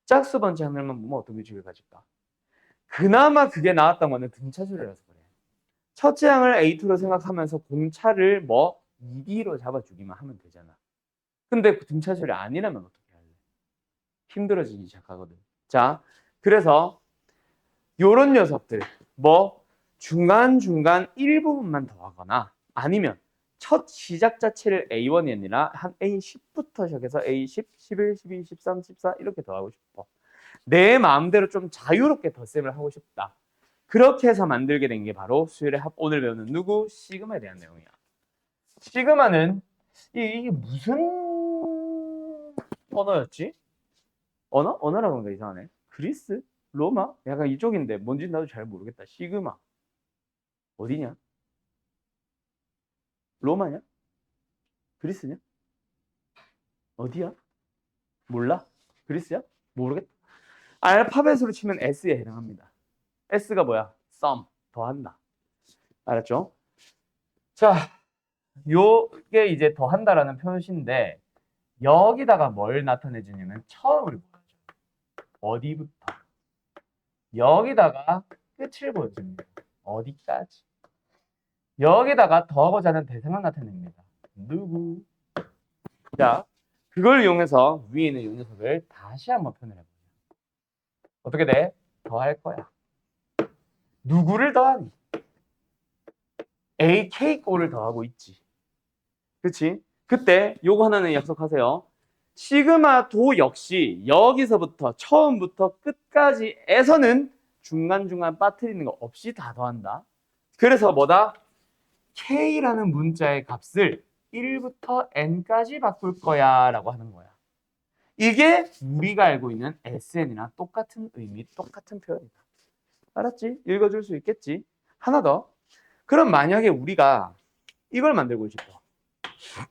짝수 번째 하나만 보면 어떤 규칙을 가질까? 그나마 그게 나왔던 거는 등차 수열이라서 그래. 첫째 항을 A2로 생각하면서 공차를 뭐 2D로 잡아주기만 하면 되잖아. 근데 그 등차 수열이 아니라면 어떻게 할래? 힘들어지기 시작하거든. 자, 그래서 요런 녀석들 뭐 중간중간 일부분만 더하거나 아니면 첫 시작 자체를 A1이 아니라 한 A10부터 시작해서 A10, 11, 12, 13, 14 이렇게 더하고 싶어. 내 마음대로 좀 자유롭게 덧셈을 하고 싶다. 그렇게 해서 만들게 된 게 바로 수열의 합. 오늘 배우는 누구? 시그마에 대한 내용이야. 시그마는 이게 무슨 언어였지? 언어라고 하는 거 이상하네. 그리스? 로마? 약간 이쪽인데 뭔지 나도 잘 모르겠다. 시그마. 어디냐? 로마냐? 그리스냐? 어디야? 몰라? 그리스야? 모르겠다. 알파벳으로 치면 S에 해당합니다. S가 뭐야? sum, 더한다. 알았죠? 자, 요게 이제 더한다라는 표시인데 여기다가 뭘 나타내주냐면 처음을 보여줘. 어디부터? 여기다가 끝을 보여줍니다. 어디까지? 여기다가 더하고자 하는 대상을 나타냅니다. 누구? 자, 그걸 이용해서 위에 있는 이 녀석을 다시 한번 표현을 해보자. 어떻게 돼? 더할 거야. 누구를 더하니? AK꼴을 더하고 있지. 그치? 그때 요거 하나는 약속하세요. 시그마 도 역시 여기서부터 처음부터 끝까지에서는 중간중간 빠뜨리는 거 없이 다 더한다. 그래서 뭐다? K라는 문자의 값을 1부터 N까지 바꿀 거야 라고 하는 거야. 이게 우리가 알고 있는 SN이랑 똑같은 의미, 똑같은 표현이다. 알았지? 읽어줄 수 있겠지? 하나 더. 그럼 만약에 우리가 이걸 만들고 싶어.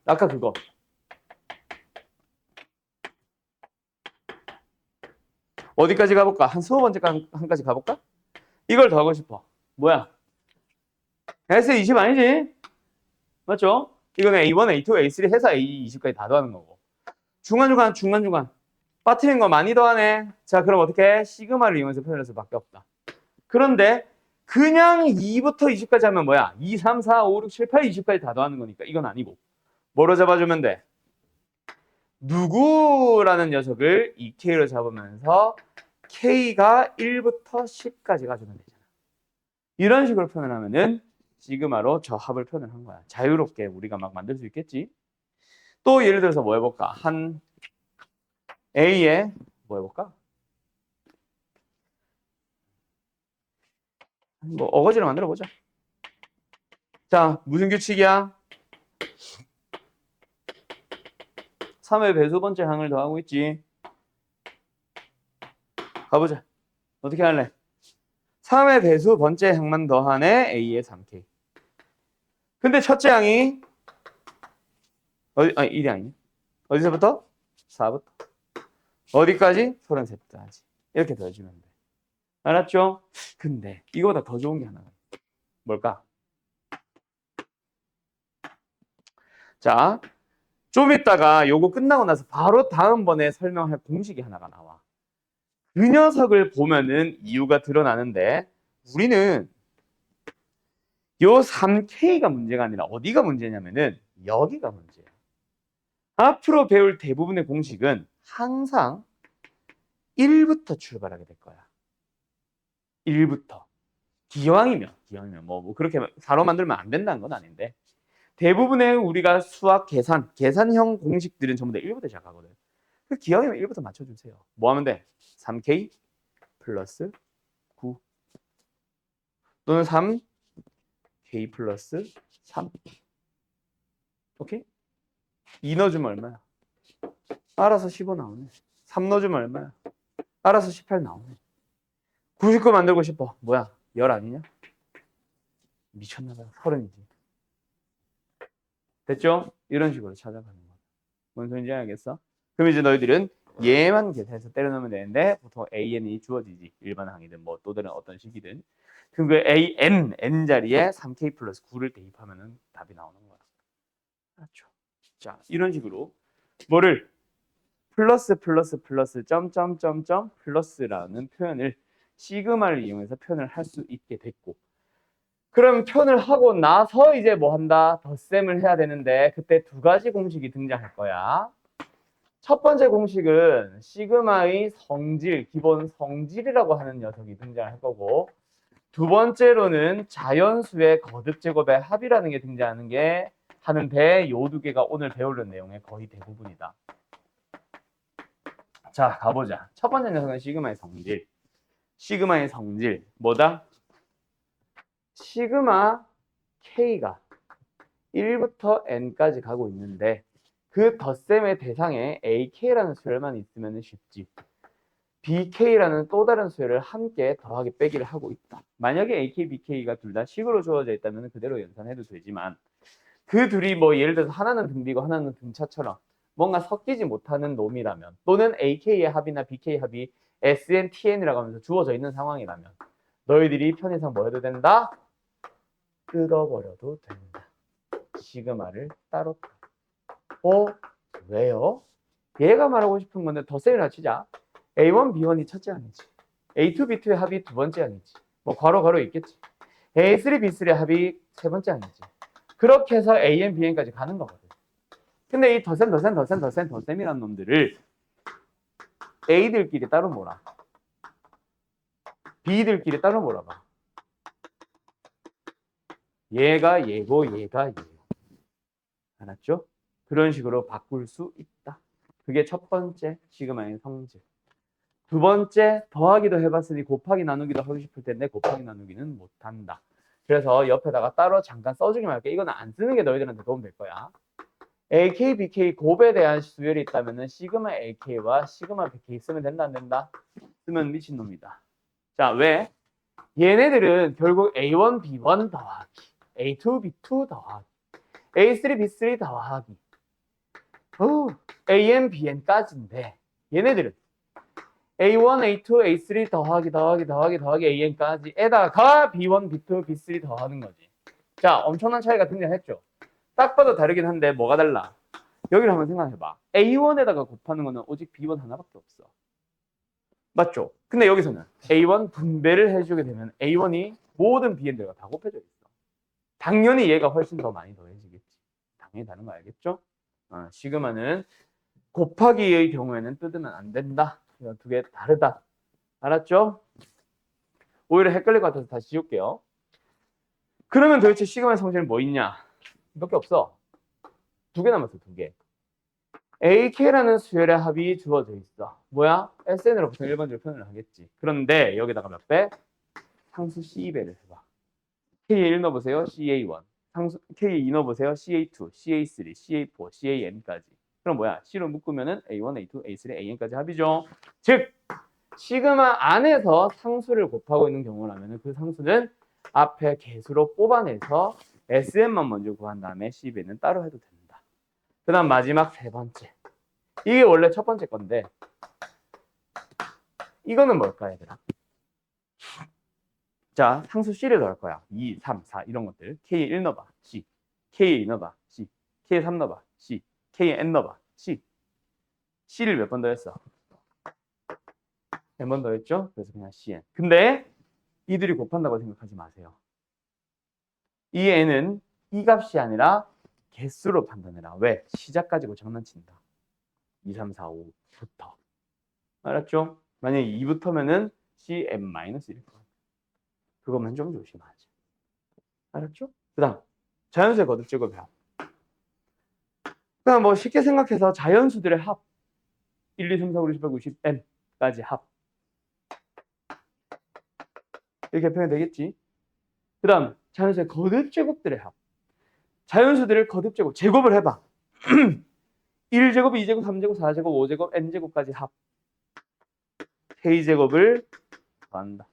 아까 그거. 어디까지 가볼까? 한 20번째까지 가볼까? 이걸 더 하고 싶어. 뭐야? S20 아니지? 맞죠? 이거는 A1, A2, A3 해서 A20까지 다 더하는 거고. 중간중간 빠뜨린 거 많이 더하네. 자, 그럼 어떻게? 시그마를 이용해서 표현할 수밖에 없다. 그런데 그냥 2부터 20까지 하면 뭐야? 2, 3, 4, 5, 6, 7, 8, 20까지 다 더하는 거니까 이건 아니고. 뭐로 잡아주면 돼? 누구라는 녀석을 2K로 잡으면서 K가 1부터 10까지 가주면 되잖아. 이런 식으로 표현을 하면은 시그마로 저 합을 표현을 한 거야. 자유롭게 우리가 막 만들 수 있겠지. 또 예를 들어서 뭐 해볼까? 한 A에 뭐 해볼까? 뭐 어거지로 만들어 보자. 자, 무슨 규칙이야? 3의 배수 번째 항을 더하고 있지. 가보자. 어떻게 할래? 3의 배수 번째 항만 더하네 A의 3K. 근데 첫째 항이 아니 1이 아니네. 어디서부터? 4부터. 어디까지? 33까지. 이렇게 더해주면 돼. 알았죠? 근데 이거보다 더 좋은 게 하나가 있어. 뭘까? 자, 좀 이따가 요거 끝나고 나서 바로 다음번에 설명할 공식이 하나가 나와. 그 녀석을 보면은 이유가 드러나는데 우리는 요 3K가 문제가 아니라 어디가 문제냐면은 여기가 문제야. 앞으로 배울 대부분의 공식은 항상 1부터 출발하게 될 거야. 1부터. 기왕이면 뭐 그렇게 4로 만들면 안 된다는 건 아닌데 대부분의 우리가 수학 계산형 공식들은 전부 다 1부터 시작하거든. 그 기왕이면 1부터 맞춰주세요. 뭐 하면 돼? 3K 플러스 9 또는 3K 플러스 3. 오케이? 2 넣어주면 얼마야? 알아서 15 나오네. 3 넣어주면 얼마야? 알아서 18 나오네. 99 만들고 싶어. 뭐야? 10 아니냐? 미쳤나봐. 30이지. 됐죠? 이런 식으로 찾아가는 거야. 뭔 소리인지 알겠어? 그럼 이제 너희들은 얘만 계산해서 때려넣으면 되는데 보통 AN이 주어지지. 일반 항이든 뭐 또 다른 어떤 식이든. 그럼 그 N 자리에 3K 플러스 9를 대입하면 답이 나오는 거야. 알았죠? 자, 이런 식으로 뭐를 플러스 점점점점 플러스라는 표현을 시그마를 이용해서 표현을 할 수 있게 됐고 그럼 표현을 하고 나서 이제 뭐 한다? 덧셈을 해야 되는데 그때 두 가지 공식이 등장할 거야. 첫 번째 공식은 시그마의 성질, 기본 성질이라고 하는 녀석이 등장할 거고 두 번째로는 자연수의 거듭제곱의 합이라는 게 등장하는 게 하는데 요 두 개가 오늘 배우는 내용의 거의 대부분이다. 자, 가보자. 첫 번째 녀석은 시그마의 성질. 시그마의 성질. 뭐다? 시그마 K가 1부터 N까지 가고 있는데 그 덧셈의 대상에 AK라는 수열만 있으면 쉽지. BK라는 또 다른 수열을 함께 더하기 빼기를 하고 있다. 만약에 AK, BK가 둘 다 식으로 주어져 있다면 그대로 연산해도 되지만 그 둘이 뭐 예를 들어서 하나는 등비고 하나는 등차처럼 뭔가 섞이지 못하는 놈이라면 또는 AK의 합이나 BK 합이 SN, TN이라고 하면서 주어져 있는 상황이라면 너희들이 편의상 뭐 해도 된다? 뜯어버려도 된다. 시그마를 따로. 왜요? 얘가 말하고 싶은 건데 덧셈이나 치자. A1, B1이 첫째 아니지. A2, B2의 합이 두 번째 아니지. 뭐 괄호 있겠지. A3, B3의 합이 세 번째 아니지. 그렇게 해서 AN, BN까지 가는 거거든. 근데 이 덧셈이라는 놈들을 A들끼리 따로 몰아. B들끼리 따로 몰아봐. 얘가 얘고 얘가 얘고. 알았죠? 그런 식으로 바꿀 수 있다. 그게 첫 번째 시그마의 성질. 두 번째, 더하기도 해봤으니 곱하기 나누기도 하고 싶을 텐데 곱하기 나누기는 못한다. 그래서 옆에다가 따로 잠깐 써주기만 할게. 이거는 안 쓰는 게 너희들한테 도움 될 거야. AK, BK 곱에 대한 수열이 있다면 시그마 AK와 시그마 BK 쓰면 된다 안 된다? 쓰면 미친놈이다. 자, 왜? 얘네들은 결국 A1, B1 더하기 A2, B2 더하기 A3, B3 더하기 AN, BN까지인데 얘네들은 A1, A2, A3 더하기 AN까지 에다가 B1, B2, B3 더하는 거지. 자, 엄청난 차이가 등장했죠. 딱 봐도 다르긴 한데 뭐가 달라? 여기를 한번 생각해봐. A1에다가 곱하는 거는 오직 B1 하나밖에 없어. 맞죠? 근데 여기서는 A1 분배를 해주게 되면 A1이 모든 Bn들과 다 곱해져 있어. 당연히 얘가 훨씬 더 많이 더해지겠지. 당연히 다른 거 알겠죠? 시그마는 곱하기의 경우에는 뜯으면 안 된다. 이거 두 개 다르다. 알았죠? 오히려 헷갈릴 것 같아서 다시 지울게요. 그러면 도대체 시그마의 성질은 뭐 있냐? 몇 개 없어. 두 개 남았어, 두 개. AK라는 수열의 합이 주어져 있어. 뭐야? SN으로 보통 일반적으로 표현을 하겠지. 그런데 여기다가 몇 배? 상수 C2배를 해봐. K1 넣어보세요. CA1. 상수 K2 넣어보세요. CA2, CA3, CA4, CAN까지. 그럼 뭐야? C로 묶으면은 A1, A2, A3, AN까지 합이죠. 즉, 시그마 안에서 상수를 곱하고 있는 경우라면 그 상수는 앞에 개수로 뽑아내서 SN만 먼저 구한 다음에 CB는 따로 해도 된다. 그 다음 마지막 세 번째. 이게 원래 첫 번째 건데 이거는 뭘까 얘들아? 자, 상수 C를 넣을 거야. 2, 3, 4 이런 것들. K1 넣어봐. C. K2 넣어봐. C. K3 넣어봐. C. KN 넣어봐. C. C를 몇 번 더했어? 몇 번 더했죠? 그래서 그냥 CN. 근데 이들이 곱한다고 생각하지 마세요. 이 N은 이 값이 아니라 개수로 판단해라. 왜? 시작 가지고 장난친다. 2, 3, 4, 5부터. 알았죠? 만약에 2부터면은 CN-1일 거야. 그것만 좀 조심하지. 알았죠? 그 다음 자연수의 거듭 제곱의 합. 그냥 뭐 쉽게 생각해서 자연수들의 합 1, 2, 3, 4, 5, 6, 7, 8, 90, N까지 합 이렇게 표현이 되겠지. 그 다음 자연수의 거듭 제곱들의 합. 자연수들을 거듭 제곱, 제곱을 해봐. 1제곱, 2제곱, 3제곱, 4제곱, 5제곱, N제곱까지 합. K제곱을 더한다.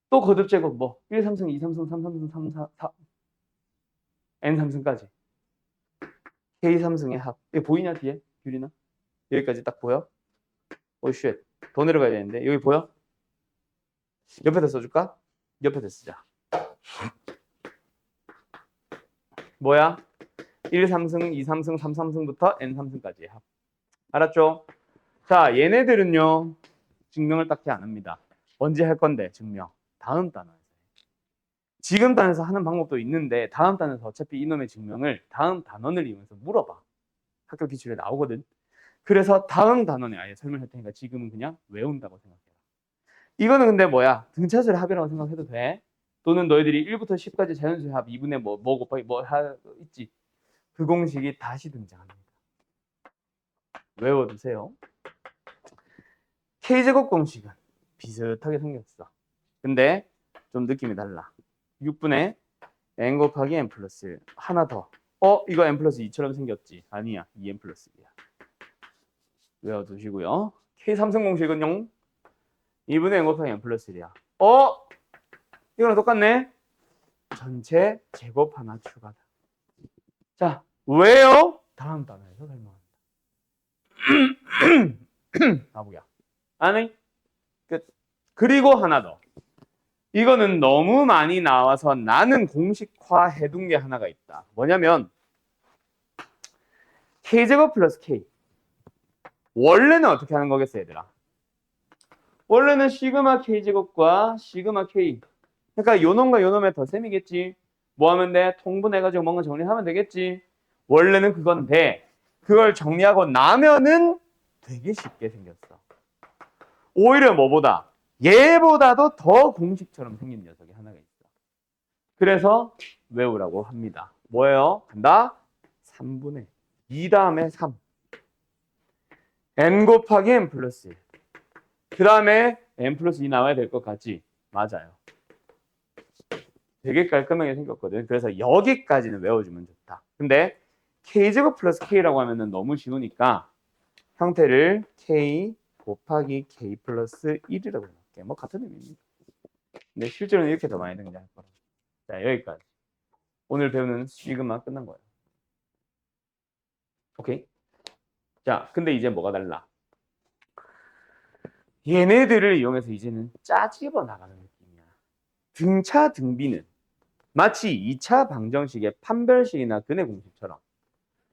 또 거듭 제곱 뭐 1, 3승, 2, 3승, 3, 3승, 3, 4, 4 N 3승까지 K 3승의 합. 이거 보이냐 뒤에? 규리나? 여기까지 딱 보여? 오쉣. 더 내려가야 되는데 여기 보여? 옆에다 써줄까? 옆에다 쓰자. 뭐야? 1, 3승, 2, 3승, 3, 3승부터 N 3승까지의 합. 알았죠? 자, 얘네들은요. 증명을 딱히 안 합니다. 언제 할 건데 증명? 다음 단원에서. 지금 단에서 하는 방법도 있는데 다음 단에서 어차피 이놈의 증명을 다음 단원을 이용해서 물어봐. 학교 기출에 나오거든. 그래서 다음 단원에 아예 설명할 테니까 지금은 그냥 외운다고 생각해라. 이거는 근데 뭐야? 등차수의 합이라고 생각해도 돼. 또는 너희들이 1부터 10까지 자연수의 합 2분의 뭐 곱하기 뭐 있지. 그 공식이 다시 등장합니다. 외워두세요. K제곱 공식은 비슷하게 생겼어. 근데 좀 느낌이 달라. 6분의 n 곱하기 n 플러스 1. 하나 더. 이거 n 플러스 2처럼 생겼지? 아니야. 2n 플러스 1이야. 외워두시고요. K3승 공식은 0. 2분의 n 곱하기 n 플러스 1이야. 이거랑 똑같네. 전체 제곱 하나 추가다. 자, 왜요? 다음 단어에서 설명합니다. 가보자. 아니, 끝. 그리고 하나 더. 이거는 너무 많이 나와서 나는 공식화 해둔 게 하나가 있다. 뭐냐면 K제곱 플러스 K. 원래는 어떻게 하는 거겠어, 얘들아? 원래는 시그마 K제곱과 시그마 K. 그러니까 요놈과 요놈의 덧셈이겠지. 뭐 하면 돼? 통분해가지고 뭔가 정리하면 되겠지. 원래는 그건데 그걸 정리하고 나면은 되게 쉽게 생겼어. 오히려 뭐보다? 얘보다도 더 공식처럼 생긴 녀석이 하나가 있어. 그래서 외우라고 합니다. 뭐예요? 간다? 3분의 2 다음에 3. n 곱하기 n 플러스 1. 그 다음에 n 플러스 2 나와야 될 것 같지? 맞아요. 되게 깔끔하게 생겼거든. 그래서 여기까지는 외워주면 좋다. 근데 k제곱 플러스 k라고 하면은 너무 쉬우니까 형태를 k 곱하기 k 플러스 1이라고 해볼게. 뭐 같은 의미입니다. 근데 실제로는 이렇게 더 많이 등장할 거라. 자, 여기까지. 오늘 배우는 시그마 끝난 거예요. 오케이? 자, 근데 이제 뭐가 달라? 얘네들을 이용해서 이제는 짜집어 나가는 느낌이야. 등차 등비는 마치 2차 방정식의 판별식이나 근해 공식처럼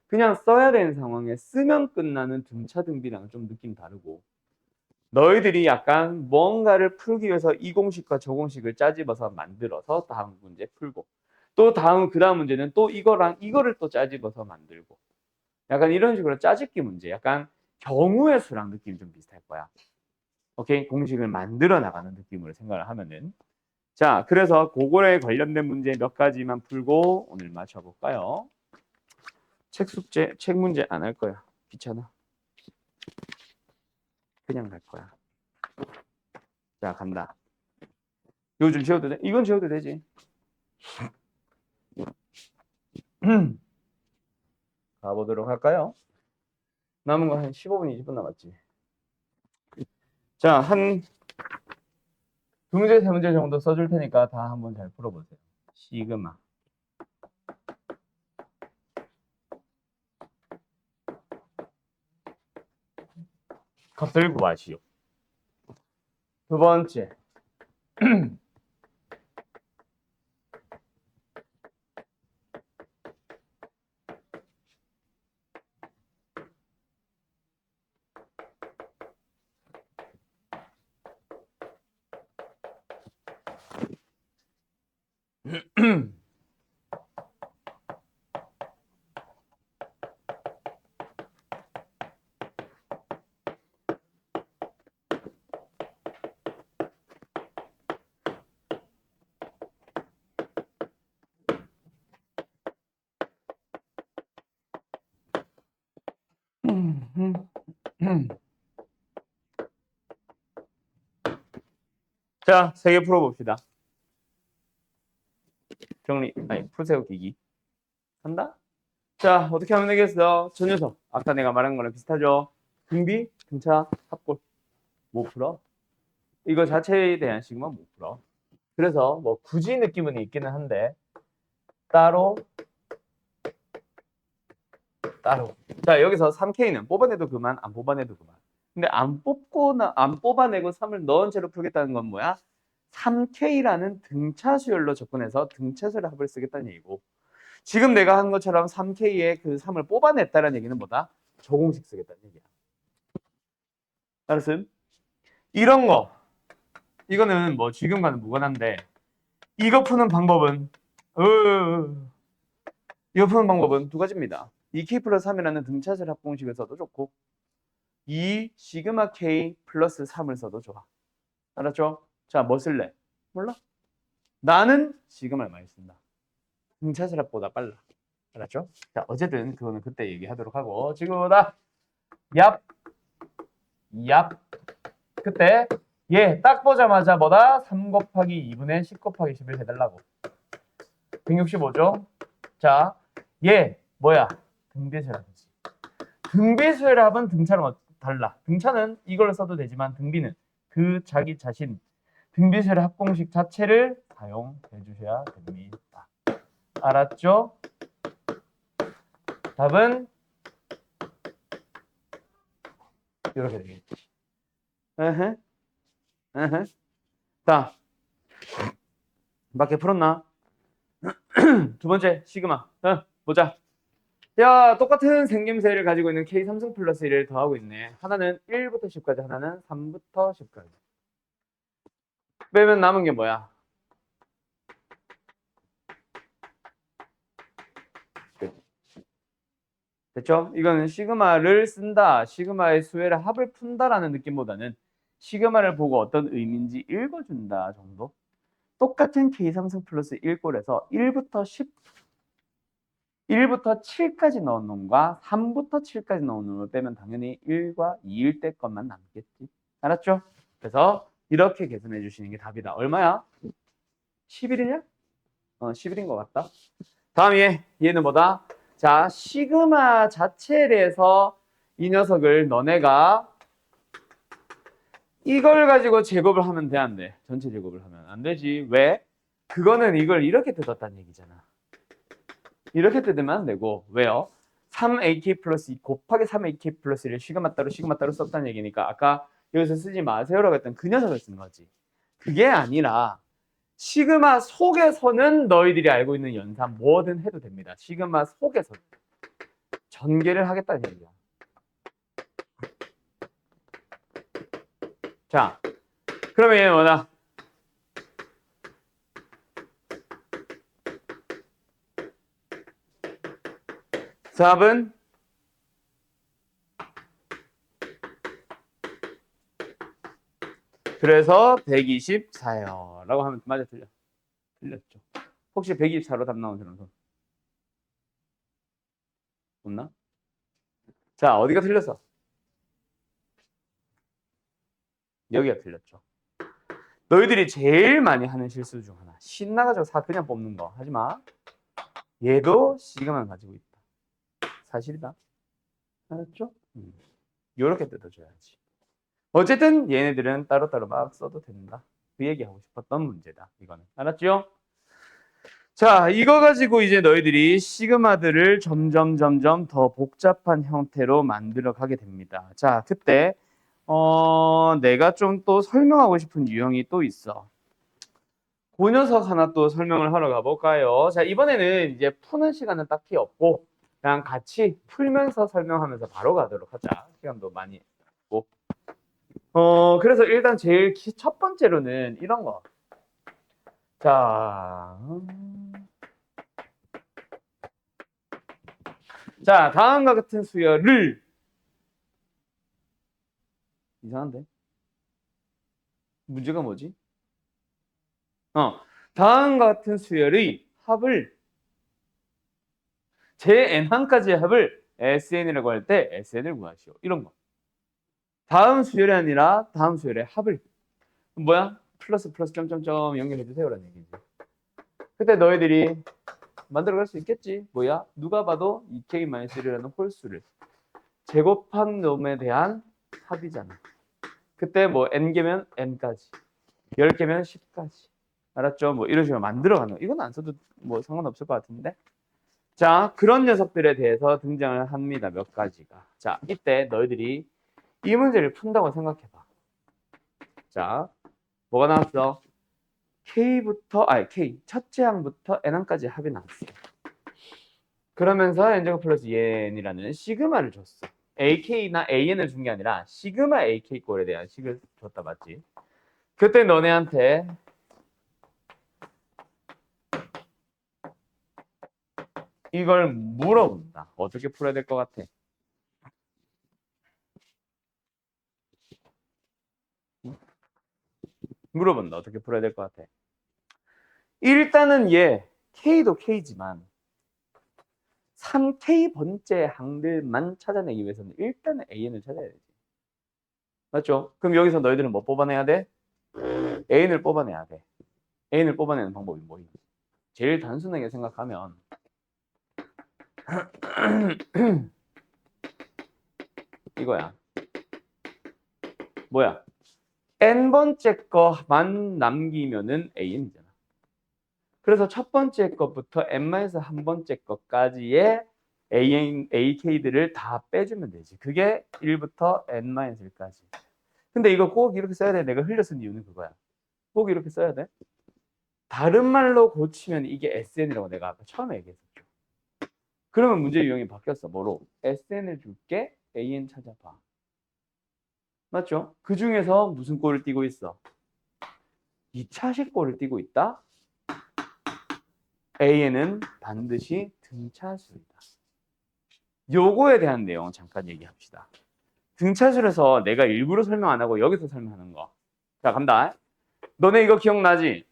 그냥 써야 되는 상황에 쓰면 끝나는 등차 등비랑은 좀 느낌 다르고, 너희들이 약간 뭔가를 풀기 위해서 이 공식과 저 공식을 짜집어서 만들어서 다음 문제 풀고, 또 그 다음 문제는 또 이거랑 이거를 또 짜집어서 만들고, 약간 이런 식으로 짜집기 문제, 약간 경우의 수랑 느낌이 좀 비슷할 거야. 오케이? 공식을 만들어 나가는 느낌으로 생각을 하면은. 자, 그래서 그거에 관련된 문제 몇 가지만 풀고 오늘 맞춰볼까요? 책 문제 안 할 거야. 귀찮아. 그냥 갈 거야. 자, 간다. 이거 좀 지워도 돼? 이건 지워도 되지. 가보도록 할까요? 남은 거 한 15분, 20분 남았지. 자, 한 2문제, 3문제 정도 써줄 테니까 다 한번 잘 풀어보세요. 시그마. 값을 구하시오. 두 번째. 자, 3개 풀어봅시다. 정리, 아니, 풀세우기기. 한다? 자, 어떻게 하면 되겠어? 저 녀석. 아까 내가 말한 거랑 비슷하죠? 등비, 등차, 합골. 못 풀어? 이거 자체에 대한 식만 못 풀어. 그래서 뭐 굳이 느낌은 있기는 한데 따로. 자, 여기서 3K는 뽑아내도 그만, 안 뽑아내도 그만. 근데 안 뽑아내고 3을 넣은 채로 풀겠다는 건 뭐야? 3K라는 등차 수열로 접근해서 등차수의 합을 쓰겠다는 얘기고, 지금 내가 한 것처럼 3K의 그 3을 뽑아냈다는 얘기는 뭐다? 조공식 쓰겠다는 얘기야. 알았음? 이런 거, 이거는 뭐 지금과는 무관한데, 이거 푸는 방법은 이거 푸는 방법은 두 가지입니다. 2K 플러스 3이라는 등차수열 합공식을 써도 좋고, 이 시그마 K 플러스 3을 써도 좋아. 알았죠? 자, 뭐 쓸래? 몰라? 나는 시그마를 많이 쓴다. 등차수열 합보다 빨라. 알았죠? 자, 어쨌든 그거는 그때 얘기하도록 하고, 지금보다 얍. 그때 얘 딱 보자마자 뭐다? 3 곱하기 2분의 10 곱하기 10을 해달라고. 165죠? 자, 얘 뭐야? 등비수열합이지. 등비수열합은 등차는 달라. 등차는 이걸 써도 되지만 등비는 그 자기 자신 등비수열의 합공식 자체를 사용해 주셔야 됩니다. 알았죠? 답은 이렇게 되겠지. 에헤. 에헤. 자, 밖에 풀었나? 두 번째 시그마. 보자. 야, 똑같은 생김새를 가지고 있는 K 삼성 플러스 1을 더하고 있네. 하나는 1부터 10까지, 하나는 3부터 10까지. 빼면 남은 게 뭐야? 됐죠? 이거는 시그마를 쓴다, 시그마의 수열의 합을 푼다라는 느낌보다는 시그마를 보고 어떤 의미인지 읽어준다 정도? 똑같은 K 삼성 플러스 1꼴에서 1부터 10, 1부터 7까지 넣은 놈과 3부터 7까지 넣은 놈을 빼면 당연히 1과 2일 때 것만 남겠지. 알았죠? 그래서 이렇게 계산해 주시는 게 답이다. 얼마야? 11이냐? 11인 것 같다. 다음 얘는 뭐다? 자, 시그마 자체에 대해서 이 녀석을 너네가 이걸 가지고 제곱을 하면 돼, 안 돼? 전체 제곱을 하면 안 되지. 왜? 그거는 이걸 이렇게 뜯었다는 얘기잖아. 이렇게 뜯으면 안 되고. 왜요? 3ak 플러스 2 곱하기 3ak 플러스 1을 시그마 따로 썼다는 얘기니까 아까 여기서 쓰지 마세요라고 했던 그 녀석을 쓴 거지. 그게 아니라 시그마 속에서는 너희들이 알고 있는 연산 뭐든 해도 됩니다. 시그마 속에서 전개를 하겠다는 얘기야. 자, 그러면 얘는 뭐다? 답은 그래서 124요 라고 하면 맞아, 틀렸죠. 혹시 124로 답 나온 사람 손? 없나? 자, 어디가 틀렸어? 여기가 틀렸죠. 너희들이 제일 많이 하는 실수 중 하나. 신나가지고 4 그냥 뽑는 거 하지 마. 얘도 시그마만 가지고 있다. 사실이다. 알았죠? 요렇게 뜯어줘야지. 어쨌든 얘네들은 따로따로 막 써도 된다. 그 얘기하고 싶었던 문제다. 이거는. 알았죠? 자, 이거 가지고 이제 너희들이 시그마들을 점점 더 복잡한 형태로 만들어 가게 됩니다. 자, 그때 내가 좀 또 설명하고 싶은 유형이 또 있어. 그 녀석 하나 또 설명을 하러 가볼까요? 자, 이번에는 이제 푸는 시간은 딱히 없고 그냥 같이 풀면서 설명하면서 바로 가도록 하자. 시간도 많이 있고. 그래서 일단 제일 첫 번째로는 이런 거. 자, 다음과 같은 수열을 이상한데? 문제가 뭐지? 다음과 같은 수열의 합을 제 n항까지의 합을 SN이라고 할 때 SN을 구하시오. 이런 거. 다음 수열이 아니라 다음 수열의 합을 뭐야? 플러스 점점점 연결해 주세요라는 얘기지. 그때 너희들이 만들어갈 수 있겠지. 뭐야? 누가 봐도 2k-1이라는 홀수를 제곱한 놈에 대한 합이잖아. 그때 뭐 n개면 n까지, 10개면 10까지. 알았죠? 뭐 이런 식으로 만들어가는 거. 이건 안 써도 뭐 상관없을 것 같은데. 자, 그런 녀석들에 대해서 등장을 합니다. 몇 가지가. 자, 이때 너희들이 이 문제를 푼다고 생각해봐. 자, 뭐가 나왔어? K 첫째 항부터 n항까지 합이 나왔어. 그러면서 n제곱 플러스 n이라는 시그마를 줬어. ak나 an을 준 게 아니라 시그마 ak 꼴에 대한 식을 줬다, 맞지? 그때 너네한테 이걸 물어본다. 어떻게 풀어야 될 것 같아? 물어본다. 어떻게 풀어야 될 것 같아? 일단은 얘 K도 K지만 3K 번째 항들만 찾아내기 위해서는 일단은 AN을 찾아야 되지. 맞죠? 그럼 여기서 너희들은 뭐 뽑아내야 돼? N을 뽑아내야 돼. N을 뽑아내는 방법이 뭐니? 제일 단순하게 생각하면 이거야. 뭐야? n번째 거만 남기면은 An이잖아. 그래서 첫 번째 것부터 n-1번째 것까지의 AK들을 다 빼주면 되지. 그게 1부터 n-1까지. 근데 이거 꼭 이렇게 써야 돼. 내가 흘려 쓴 이유는 그거야. 꼭 이렇게 써야 돼. 다른 말로 고치면 이게 SN이라고 내가 아까 처음에 얘기했었죠. 그러면 문제 유형이 바뀌었어. 뭐로? SN을 줄게. AN 찾아봐. 맞죠? 그 중에서 무슨 꼴을 띄고 있어? 2차식 꼴을 띄고 있다. AN은 반드시 등차수이다. 요거에 대한 내용 잠깐 얘기합시다. 등차수에서 내가 일부러 설명 안 하고 여기서 설명하는 거. 자, 간다. 너네 이거 기억나지?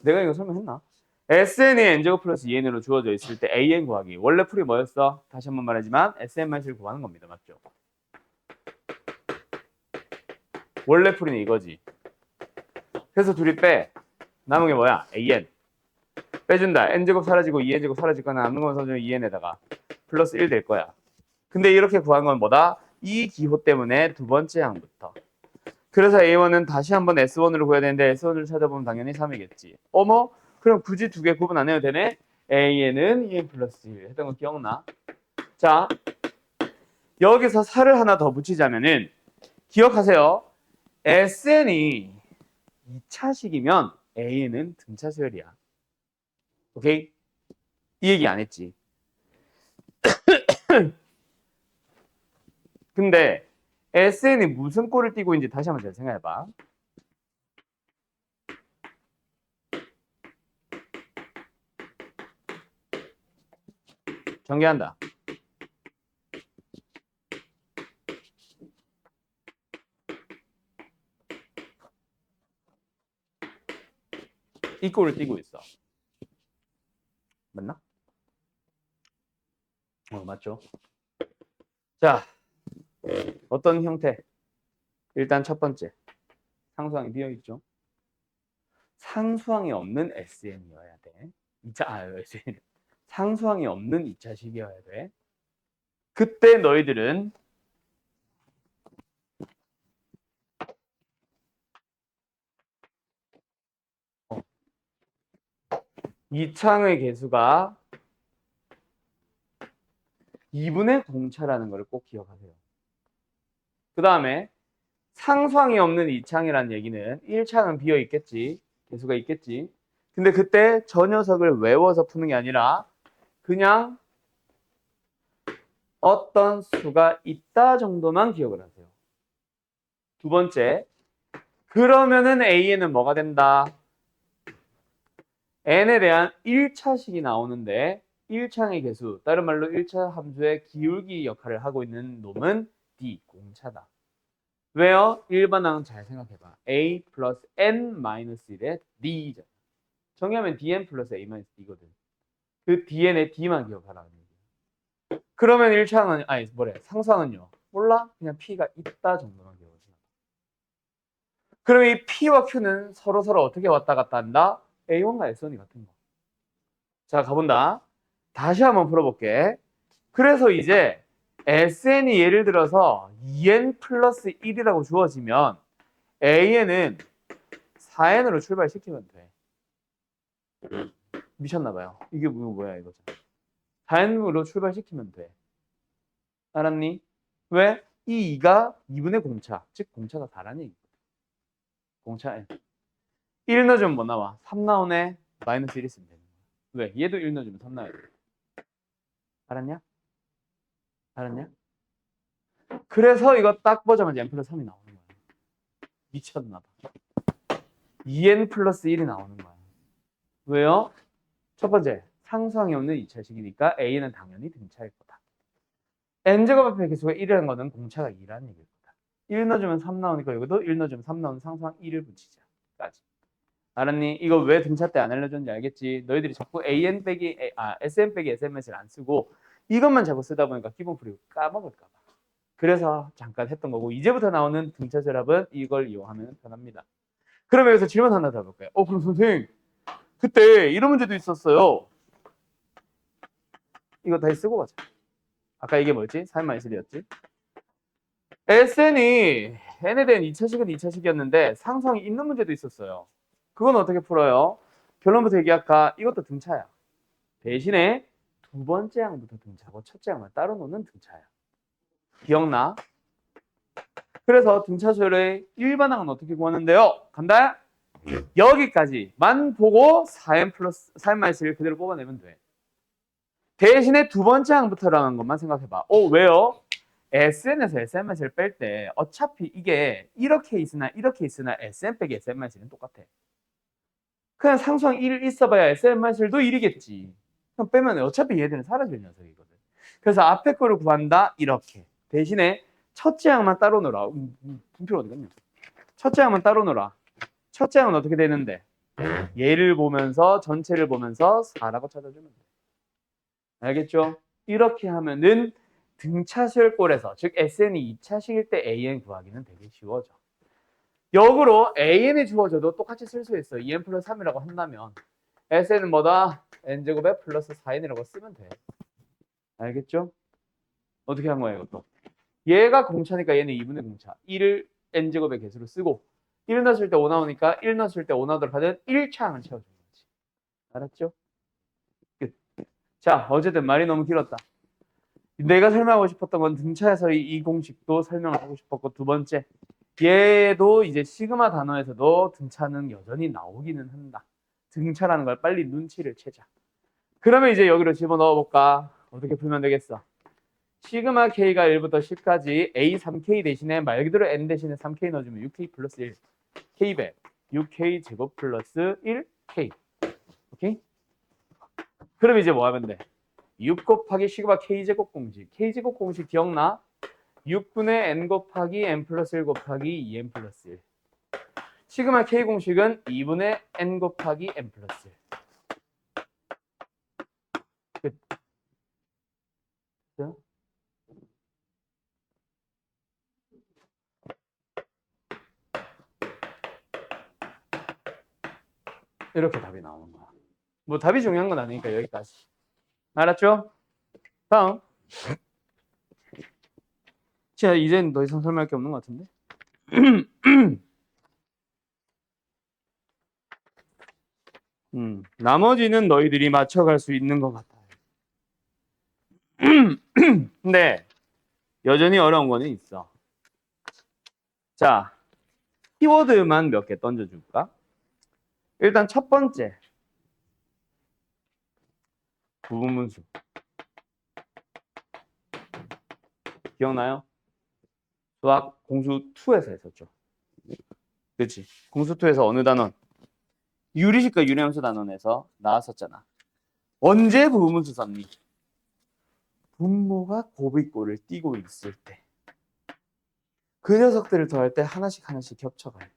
내가 이거 설명했나? SN이 n제곱 플러스 2n으로 주어져 있을 때 AN 구하기. 원래 풀이 뭐였어? 다시 한번 말하지만 SN-을 구하는 겁니다. 맞죠? 원래 풀이는 이거지. 그래서 둘이 빼. 남은 게 뭐야? AN. 빼준다. n제곱 사라지고 2n제곱 사라질 거나 남는 건 써주면 2n에다가 플러스 1 될 거야. 근데 이렇게 구한 건 뭐다? 이 기호 때문에 두 번째 항부터. 그래서 A1은 다시 한번 S1으로 구해야 되는데 S1을 찾아보면 당연히 3이겠지. 어머? 그럼 굳이 두 개 구분 안 해도 되네? A는 2n 플러스 1 했던 거 기억나? 자, 여기서 4를 하나 더 붙이자면은 기억하세요. SN이 2차식이면 A는 등차수열이야. 오케이? 이 얘기 안 했지. 근데 SN이 무슨 꼴을 띄고 있는지 다시 한번 잘 생각해봐. 전개한다. 이 꼴을 띄고 있어. 맞나? 맞죠. 자, 어떤 형태? 일단 첫 번째, 상수항이 비어있죠. 상수항이 없는 SN이어야 돼. SN. 상수항이 없는 2차식이어야 돼. 그때 너희들은 이 창의 개수가 2분의 공차라는 걸 꼭 기억하세요. 그 다음에 상수항이 없는 2창이라는 얘기는 1창은 비어 있겠지. 개수가 있겠지. 근데 그때 저 녀석을 외워서 푸는 게 아니라 그냥 어떤 수가 있다 정도만 기억을 하세요. 두 번째, 그러면은 A에는 뭐가 된다? N에 대한 1차식이 나오는데 1창의 개수, 다른 말로 1차 함수의 기울기 역할을 하고 있는 놈은 D, 공차다. 왜요? 일반항 잘 생각해봐. A 플러스 N-1의 D잖아. 정의하면 DN 플러스 A-D거든. 그 DN의 D만 기억하라는 얘기야. 그러면 1차항은, 상수항은요? 몰라? 그냥 P가 있다 정도만 기억해. 그럼 이 P와 Q는 서로 어떻게 왔다 갔다 한다? A1과 S1이 같은 거. 자, 가본다. 다시 한번 풀어볼게. 그래서 이제 SN이 예를 들어서 2N 플러스 1이라고 주어지면 AN은 4N으로 출발시키면 돼. 미쳤나봐요. 이게 뭐야 이거죠. 4N으로 출발시키면 돼. 알았니? 왜? 이 2가 2분의 공차. 즉 공차가 4라는 얘기거든. 공차 N. 1 넣어주면 뭐 나와? 3 나오네. 마이너스 1 있으면 되는 거야. 왜? 얘도 1 넣어주면 3 나와야 돼. 알았냐? 알았냐? 그래서 이거 딱 보자마자 n 플러스 3이 나오는 거야. 미쳤나봐. 2n 플러스 1이 나오는 거야. 왜요? 첫 번째, 상수항이 없는 2차식이니까 A는 당연히 등차일 거다. n제곱 앞에 개수가 1이라는 거는 공차가 2라는 얘기일 거다. 1 넣어주면 3 나오니까 여기도 1 넣어주면 3 나오는 상수항 1을 붙이자. 까지. 알았니? 이거 왜 등차 때 안 알려줬는지 알겠지? 너희들이 자꾸 SN 빼기 SMS를 안 쓰고 이것만 자꾸 쓰다 보니까 기본 풀이 까먹을까 봐. 그래서 잠깐 했던 거고 이제부터 나오는 등차 결합은 이걸 이용하면 편합니다. 그럼 여기서 질문 하나 더 볼까요? 그럼 선생님 그때 이런 문제도 있었어요. 이거 다시 쓰고 가자. 아까 이게 뭐였지? 4-1이었지? SN이 n에 대한 2차식은 2차식이었는데 상수항이 있는 문제도 있었어요. 그건 어떻게 풀어요? 결론부터 얘기할까? 이것도 등차야. 대신에 두 번째 항부터 등차고 첫째 항만 따로 놓는 등차야. 기억나? 그래서 등차수열의 일반항은 어떻게 구하는데요? 간다? 여기까지만 보고 4n 플러스 4n-1을 그대로 뽑아내면 돼. 대신에 두 번째 항부터라는 것만 생각해봐. 왜요? SN에서 SN-1을 뺄 때 어차피 이게 이렇게 있으나 SN 빼기 SN-1은 똑같아. 그냥 상수항 1 있어봐야 SN-1도 1이겠지. 그럼 빼면 어차피 얘들은 사라질 녀석이거든. 그래서 앞에 거를 구한다 이렇게. 대신에 첫째 항만 따로 놓으라. 분필 어디 갔냐? 첫째 항만 따로 놓으라. 첫째 항은 어떻게 되는데? 얘를 보면서 전체를 보면서 4라고 찾아주면 돼. 알겠죠? 이렇게 하면은 등차수열꼴에서 즉 SN이 2차식일 때 AN 구하기는 되게 쉬워져. 역으로 AN이 주어져도 똑같이 쓸 수 있어. 2n 플러스 3이라고 한다면 SN은 뭐다? n제곱에 플러스 4n이라고 쓰면 돼. 알겠죠? 어떻게 한 거야 이것도? 얘가 공차니까 얘는 2분의 공차. 1을 n제곱의 개수로 쓰고 1 넣었을 때 5 나오니까 1 넣었을 때 5 나오도록 하는 1차항을 채워주는 거지. 알았죠? 끝. 자, 어쨌든 말이 너무 길었다. 내가 설명하고 싶었던 건 등차에서의 이 공식도 설명을 하고 싶었고 두 번째 얘도 이제 시그마 단어에서도 등차는 여전히 나오기는 한다. 등차라는 걸 빨리 눈치를 채자. 그러면 이제 여기로 집어넣어 볼까? 어떻게 풀면 되겠어? 시그마 K가 1부터 10까지 A3K 대신에 말 그대로 N 대신에 3K 넣어주면 6K 플러스 1 K배 6K 제곱 플러스 1K. 오케이? 그럼 이제 뭐 하면 돼? 6 곱하기 시그마 K제곱 공식. K제곱 공식 기억나? 6분의 N 곱하기 N 플러스 1 곱하기 2N 플러스 1. 시그마 K 공식은 2분의 N 곱하기 N 플러스 1. 끝. 이렇게 답이 나오는 거야. 뭐 답이 중요한 건 아니니까 여기까지. 알았죠? 다음. 자, 이제는 더 이상 설명할 게 없는 것 같은데. 나머지는 너희들이 맞춰갈 수 있는 것 같아요. 근데 여전히 어려운 거는 있어. 자, 키워드만 몇 개 던져줄까? 일단 첫 번째. 부분문수. 기억나요? 수학 공수 2에서 했었죠. 그렇지. 공수 2에서 어느 단원? 유리식과 유리함수 단원에서 나왔었잖아. 언제 부분문수 썼니? 분모가 곱이꼴을 띄고 있을 때. 그 녀석들을 더할 때 하나씩 겹쳐가요.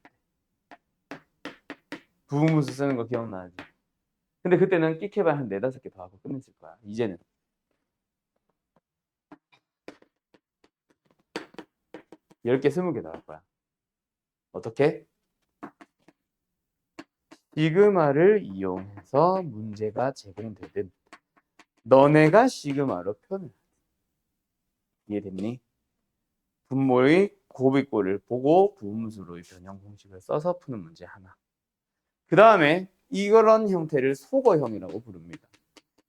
부분문수 쓰는 거 기억나지? 근데 그때는 끼케발 한 4-5개 더 하고 끝냈을 거야. 이제는. (10개) 20개 나올 거야. 어떻게? 시그마를 이용해서 문제가 제공되든 너네가 시그마로 표현을 이해됐니? 분모의 곱이꼴을 보고 부분수로의 변형 공식을 써서 푸는 문제 하나. 그 다음에 이런 형태를 소거형이라고 부릅니다.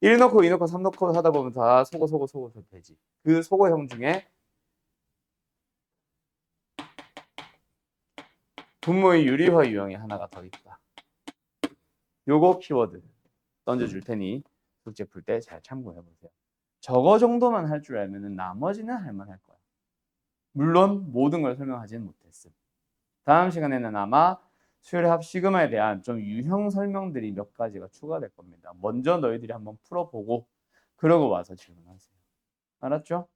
1 넣고 2 넣고 3 넣고 하다 보면 다 소거 되지. 그 소거형 중에 분모의 유리화 유형이 하나가 더 있다. 요거 키워드 던져줄 테니 숙제 풀 때 잘 참고해 보세요. 저거 정도만 할 줄 알면 나머지는 할만할 거야. 물론 모든 걸 설명하지는 못했음. 다음 시간에는 아마 수열합 시그마에 대한 좀 유형 설명들이 몇 가지가 추가될 겁니다. 먼저 너희들이 한번 풀어보고 그러고 와서 질문하세요. 알았죠?